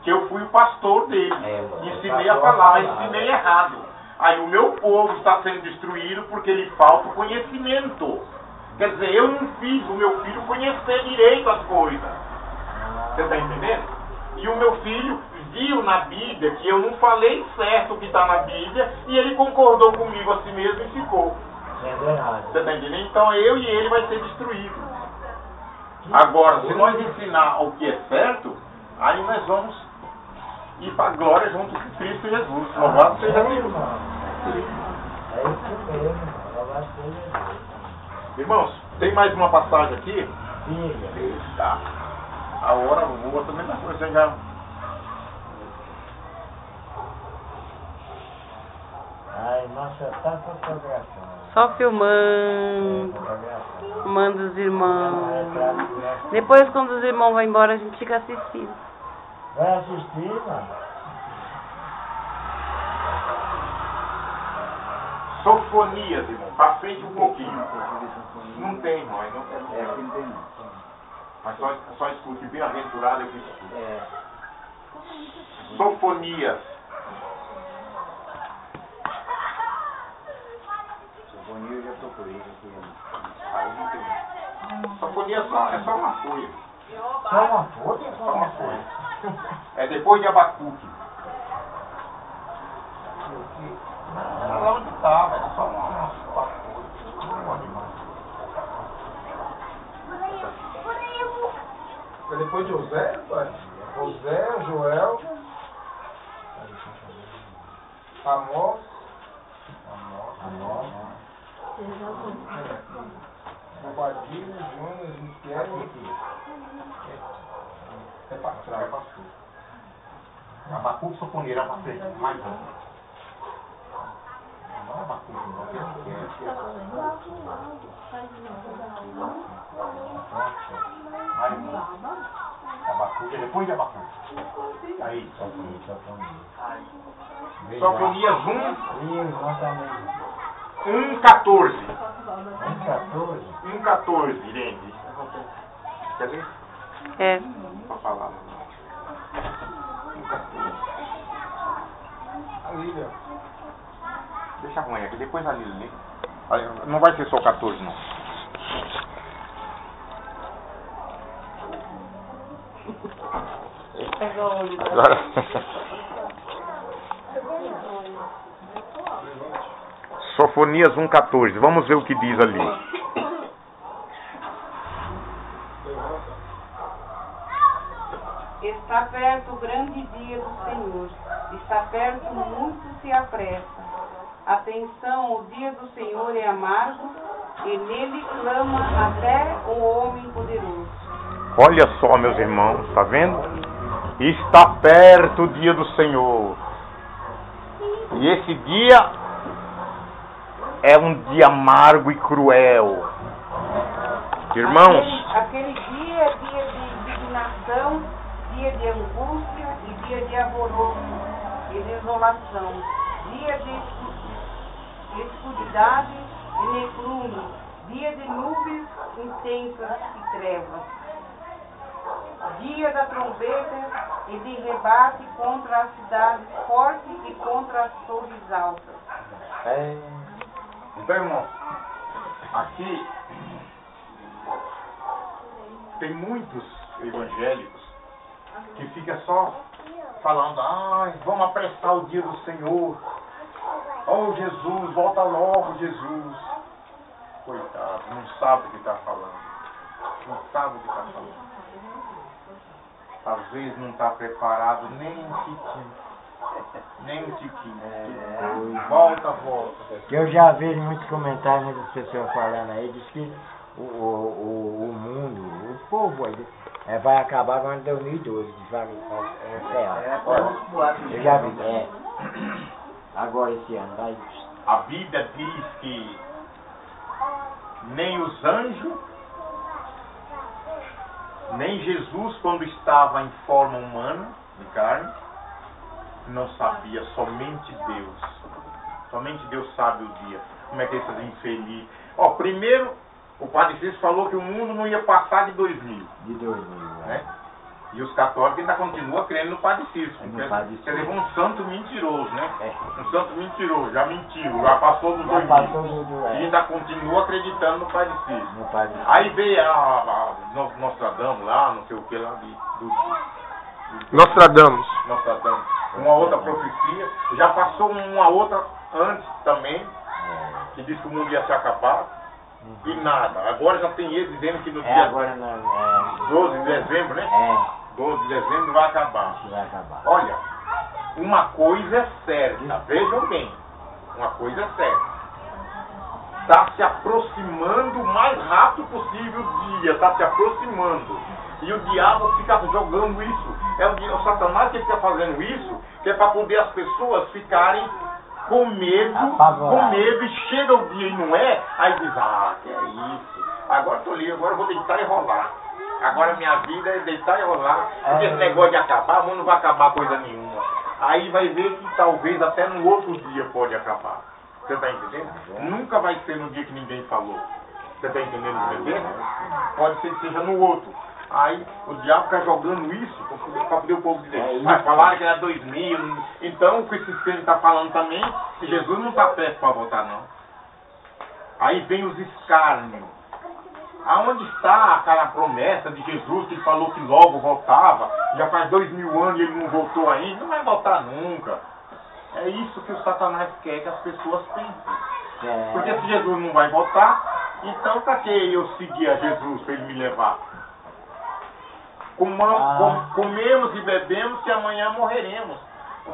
Speaker 4: que eu fui o pastor dele. Ensinei a falar, mas ensinei errado. Aí o meu povo está sendo destruído porque lhe falta conhecimento. Quer dizer, eu não fiz o meu filho conhecer direito as coisas. Você está entendendo? E o meu filho viu na Bíblia que eu não falei certo o que está na Bíblia e ele concordou comigo a si mesmo e ficou. Você está entendendo? Então eu e ele vai ser destruído. Agora, se nós ensinar o que é certo, aí nós vamos ir para a glória junto com Cristo Jesus. Louvado seja Deus.
Speaker 8: É isso mesmo, louvado seja Deus.
Speaker 4: Irmãos, tem mais uma passagem aqui?
Speaker 8: Diga.
Speaker 4: Tá. A hora voa também da coisa já.
Speaker 8: Ai, nossa, tá fotografando.
Speaker 2: Só filmando. Filmando os irmãos. Depois, quando os irmãos vão embora, a gente fica assistindo.
Speaker 8: Vai assistir, mano?
Speaker 4: Sofonias, irmão. Pra frente um pouquinho. Não tem, irmão. Não tem. Mas só escute. Bem-aventurado é que escute. Sofonias.
Speaker 9: Sofonia eu já procurei.
Speaker 4: Aí não tem. Sofonia é só uma folha.
Speaker 8: Só uma folha?
Speaker 4: Só uma folha. É depois de Abacuque. Não lá onde estava, é só uma folha. Não pode mais.
Speaker 1: É depois de José, pai? José, Joel, Amós. Obadias, Jonas, Miquel.
Speaker 4: É para trás. Abacuque Sofonia era para frente, mais um. Não é Abacuque, não. Mais um. Abacuque, depois de Abacuque. Aí. Sofonias 1:14. 1:14, Irene. Quer ver?
Speaker 2: É.
Speaker 4: Pra falar. 1:14. A Lília. Deixa ruim aqui, depois a Lília. Não vai ser só 14, não. Agora. Sofonias 1:14. Vamos ver o que diz ali.
Speaker 2: Está perto o grande dia do Senhor. Está perto, muito se apressa. Atenção, o dia do Senhor é amargo, e nele clama até o homem poderoso.
Speaker 4: Olha só, meus irmãos, está vendo? Está perto o dia do Senhor. E esse dia é um dia amargo e cruel. Irmãos,
Speaker 2: Aquele dia é dia de indignação, dia de angústia e dia de alvoroço e desolação, dia de escuridade e negrume, dia de nuvens intensas e trevas, dia da trombeta e de rebate contra as cidades fortes e contra as torres altas.
Speaker 4: Então, irmão, aqui tem muitos evangélicos que ficam só falando, vamos apressar o dia do Senhor. Oh, Jesus, volta logo, Jesus. Coitado, não sabe o que está falando. Não sabe o que está falando. Às vezes não está preparado nem um tiquinho. Nem um tiquinho. Volta.
Speaker 8: Eu já vejo muitos comentários, muitas pessoas falando aí, diz que o mundo, o povo aí, vai acabar agora em 2012. Eu já vi. Agora esse ano vai.
Speaker 4: A Bíblia diz que nem os anjos, nem Jesus, quando estava em forma humana, de carne, não sabia, somente Deus. Somente Deus sabe o dia. Como é que esses infelizes... Primeiro, o Padre Cícero falou que o mundo não ia passar de 2000.
Speaker 8: De 2000,
Speaker 4: né? E os católicos ainda continuam crendo no Padre Cícero. Quer dizer, um santo mentiroso, né? Um santo mentiroso, já mentiu, já passou dos 2000. E ainda continua acreditando no Padre Cícero. Aí veio Nostradamus lá, não sei o que lá,
Speaker 1: Nostradamus.
Speaker 4: Uma outra profecia. Já passou uma outra antes também, que disse que o mundo ia se acabar. E nada. Agora já tem ele dizendo que no dia 12 de dezembro, né? 12 de dezembro vai acabar. Olha, uma coisa é certa, vejam bem, uma coisa é certa. Está se aproximando o mais rápido possível o dia, está se aproximando. E o diabo fica jogando isso. É o Satanás que fica fazendo isso, que é para poder as pessoas ficarem com medo, e chega o dia e não é, aí diz, que é isso. Agora estou ali, agora eu vou deitar e rolar. Agora minha vida é deitar e rolar, porque esse negócio de acabar, mas não vai acabar coisa nenhuma. Aí vai ver que talvez até no outro dia pode acabar. Você está entendendo? Nunca vai ser no dia que ninguém falou. Você está entendendo o que Pode ser que seja no outro. Aí o diabo fica jogando isso para poder o povo dizer, mas falaram que era 2000. Então o que esse crente está falando também, que Jesus não está perto para votar não. Aí vem os escárnios. Aonde está aquela promessa de Jesus que ele falou que logo voltava? Já faz 2000 anos e ele não voltou ainda, não vai voltar nunca. É isso que o Satanás quer que as pessoas pensem. Porque se Jesus não vai voltar, então para que eu seguir a Jesus para ele me levar? Comemos e bebemos que amanhã morreremos.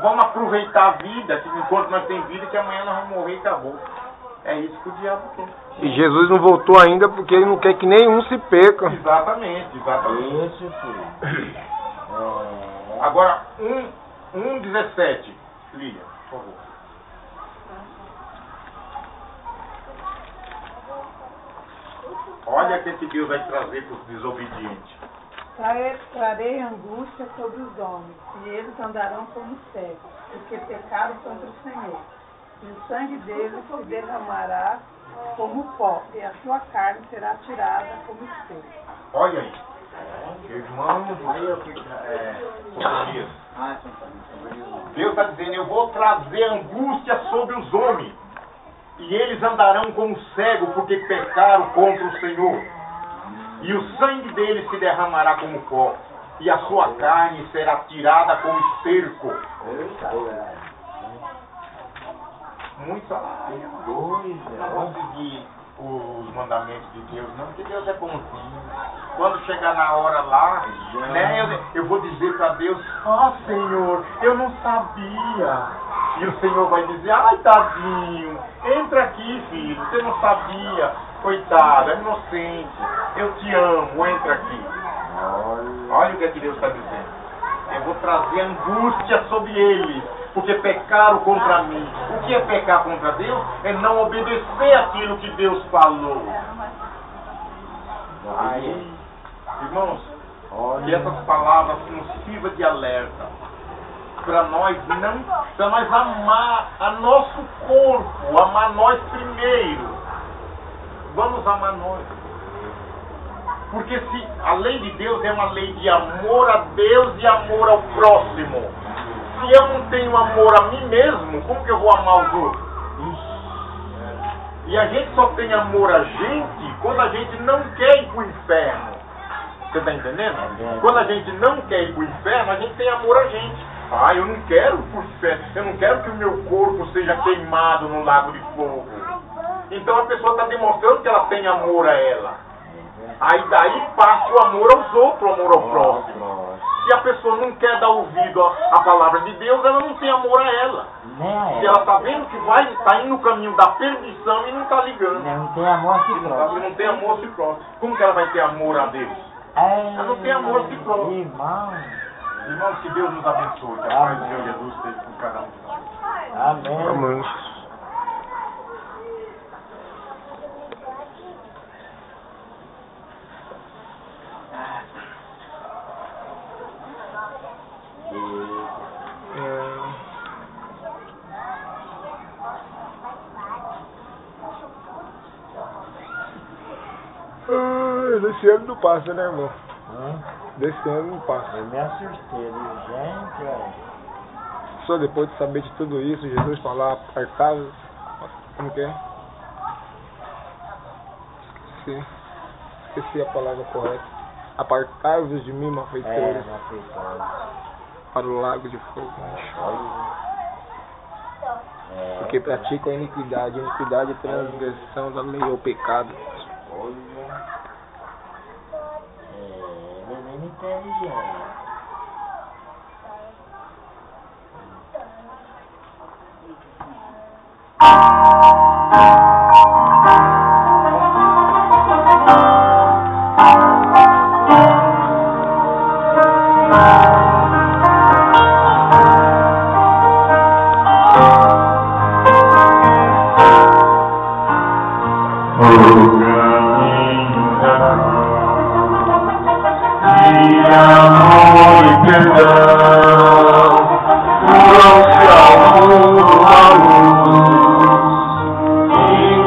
Speaker 4: Vamos aproveitar a vida, que enquanto nós temos vida, que amanhã nós vamos morrer e acabou. É isso que o diabo quer.
Speaker 1: E Jesus não voltou ainda porque ele não quer que nenhum se perca.
Speaker 4: Exatamente.
Speaker 8: Isso, filho.
Speaker 4: Agora, 1:17. Lília, por favor. Olha o que Deus vai trazer para os desobedientes.
Speaker 10: Trarei angústia sobre os homens, e eles andarão como cegos, porque pecaram contra o Senhor. E o sangue deles se derramará como pó, e a sua carne será tirada como esterco.
Speaker 4: Olha aí. Irmão, Deus está dizendo, eu vou trazer angústia sobre os homens, e eles andarão como cegos, porque pecaram contra o Senhor. E o sangue deles se derramará como pó, e a sua carne será tirada como esterco. Muitos não vão seguir os mandamentos de Deus, não, porque Deus é bonzinho. Quando chegar na hora lá, né, eu vou dizer para Deus, Senhor, eu não sabia. E o Senhor vai dizer, ai tadinho, entra aqui, filho, você não sabia. Coitado, é inocente, eu te amo, entra aqui. Olha o que é que Deus está dizendo. Eu vou trazer angústia sobre eles, porque pecaram contra mim. O que é pecar contra Deus? É não obedecer aquilo que Deus falou. Aí, irmãos, que essas palavras nos sirvam de alerta para nós amar a nosso corpo, amar nós primeiro. Vamos amar nós. Porque se a lei de Deus é uma lei de amor a Deus e amor ao próximo, se eu não tenho amor a mim mesmo, como que eu vou amar os outros? E a gente só tem amor a gente quando a gente não quer ir para o inferno. Você está entendendo? Quando a gente não quer ir para o inferno, a gente tem amor a gente. Eu não quero ir para o inferno. Eu não quero que o meu corpo seja queimado no lago de fogo. Então a pessoa está demonstrando que ela tem amor a ela. Aí daí passa o amor aos outros, o amor ao próximo. Se a pessoa não quer dar ouvido à palavra de Deus, ela não tem amor a ela. Se ela está vendo que está indo no caminho da perdição e não está ligando.
Speaker 8: Não tem amor a si próprio.
Speaker 4: Não tem amor a si próprio. Como que ela vai ter amor a Deus? Ela não tem amor a si próprio. Irmãos, que Deus nos abençoe. Que a paz de Deus e a luz esteja com cada um de nós.
Speaker 8: Amém.
Speaker 3: Amém. Desse ano não passa, né, irmão? Desse ano não passa.
Speaker 8: Eu me assustei, gente, velho.
Speaker 3: Só depois de saber de tudo isso, Jesus falar, apartai-vos. Como que é? Esqueci a palavra correta. Apartai-vos de mim, malfeitores, para o lago de fogo. Porque praticam a iniquidade. A iniquidade é transgressão da lei ou pecado.
Speaker 8: Menino inteligente.
Speaker 6: E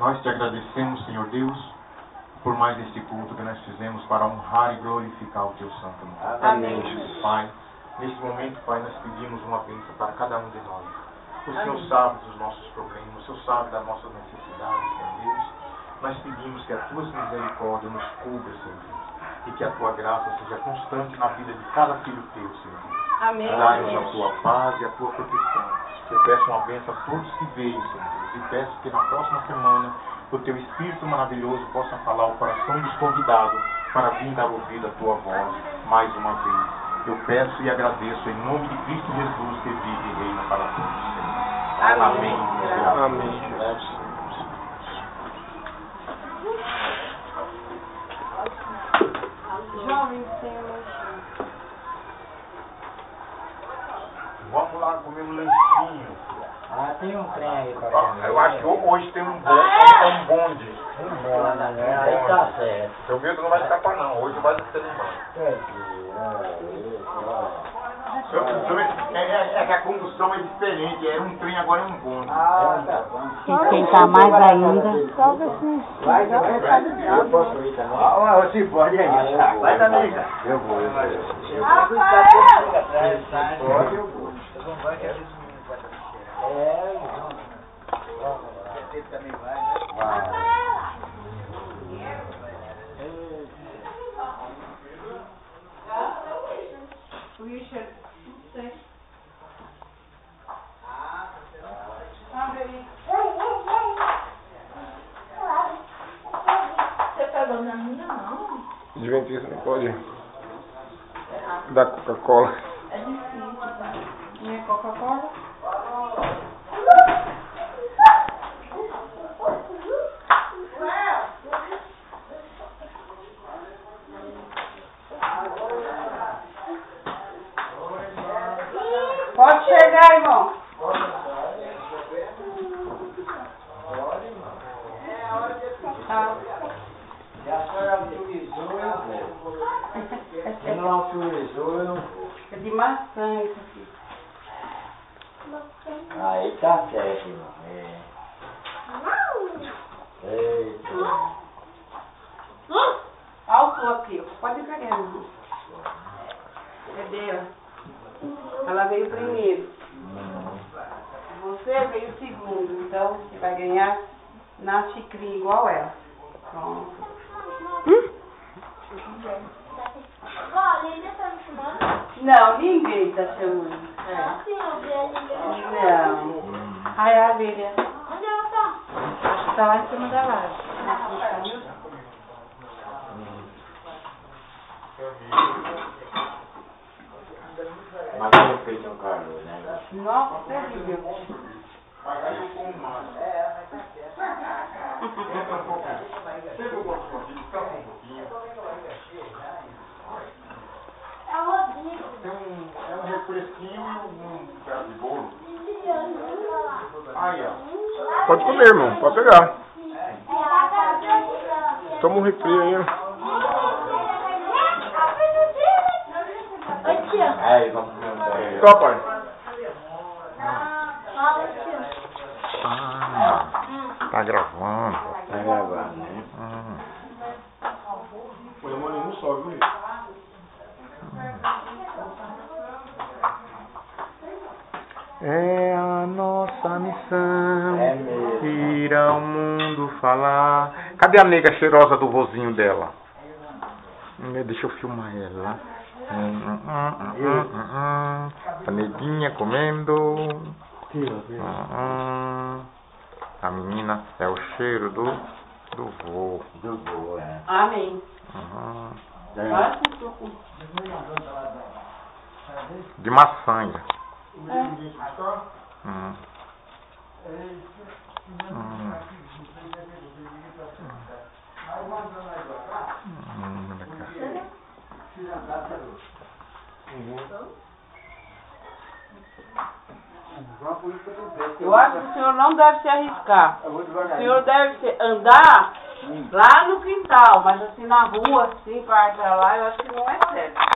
Speaker 4: Nós te agradecemos, Senhor Deus, por mais este culto que nós fizemos para honrar e glorificar o teu santo nome.
Speaker 2: Amém.
Speaker 4: Pai, neste momento, Pai, nós pedimos uma bênção para cada um de nós. O Senhor sabe dos nossos problemas, o Senhor sabe das nossas necessidades, Senhor Deus. Nós pedimos que as tuas misericórdias nos cubra, Senhor Deus, e que a tua graça seja constante na vida de cada filho teu, Senhor Deus.
Speaker 2: Amém.
Speaker 4: Dá-nos a tua paz e a tua proteção. Eu peço uma bênção a todos que veem, Senhor Deus, e peço que na próxima semana o teu Espírito maravilhoso possa falar ao coração dos convidados para vir dar ouvido à tua voz mais uma vez. Eu peço e agradeço em nome de Cristo Jesus, que vive e reina para todos sempre.
Speaker 2: Amém.
Speaker 1: Amém, Jesus.
Speaker 2: Jovens, Senhor.
Speaker 4: Vamos lá comer um lanchinho.
Speaker 8: Ah, tem um trem aí pra comer.
Speaker 4: Eu acho que hoje tem um bonde.
Speaker 8: Um bonde, né? Aí tá certo.
Speaker 4: Seu medo não vai escapar não, hoje vai ser embora. É que a condução é diferente, era um trem, agora é um bonde.
Speaker 11: Tem que tentar mais ainda.
Speaker 8: Vai, eu posso ir também. Você pode aí. Vai também, cara. Eu vou. Pode, eu vou. Você também vai, né? Vai.
Speaker 2: Richard, não sei.
Speaker 10: Você pegou na minha mão?
Speaker 1: Adventista não pode dar Coca-Cola.
Speaker 10: É difícil, tá?
Speaker 2: Minha Coca-Cola? Pode chegar, irmão.
Speaker 8: Se a senhora autorizou, eu vou. Se não autorizou, eu não vou.
Speaker 2: É de maçã isso aqui.
Speaker 8: Aí tá certo, irmão. Eita.
Speaker 2: Olha o seu aqui, ó. Pode pegar, irmão. Cadê, ó? Ela veio primeiro. Você veio segundo. Então, você vai ganhar na xicrinha igual ela. Pronto.
Speaker 5: Vó, Lília tá me chamando?
Speaker 2: Não, ninguém tá chamando. Não.
Speaker 7: Ai, a abelha.
Speaker 5: Onde ela tá?
Speaker 7: Acho que tá lá em cima da laje.
Speaker 8: Mas eu fiz um calor, né?
Speaker 2: Nossa, terrível.
Speaker 4: Mas aí eu como mais. Entra um pouquinho. Sempre eu gosto de pouquinho, descansa um pouquinho.
Speaker 5: É o Rodrigo.
Speaker 4: Tem um refresquinho e um pedaço de bolo. Aí, ó.
Speaker 1: Pode comer, irmão. Pode pegar. Toma um refri aí, ó.
Speaker 5: Oi, tia.
Speaker 8: Aí, vamos comer.
Speaker 1: Tá, pai.
Speaker 5: Fala, tia.
Speaker 3: Tá gravando.
Speaker 8: Tá gravando, né?
Speaker 1: Foi a mãe não sobe, viu?
Speaker 3: É a nossa missão
Speaker 8: É mesmo.
Speaker 3: ir ao mundo falar. Cadê a nega cheirosa do vozinho dela? Deixa eu filmar ela. A neguinha comendo. A menina é o cheiro do vô.
Speaker 8: Do vô, é.
Speaker 2: Amém. Vai com suco.
Speaker 3: De maçã.
Speaker 2: Eu acho que o senhor não deve se arriscar. O senhor deve andar lá no quintal, mas assim na rua, assim, para lá, eu acho que não é certo.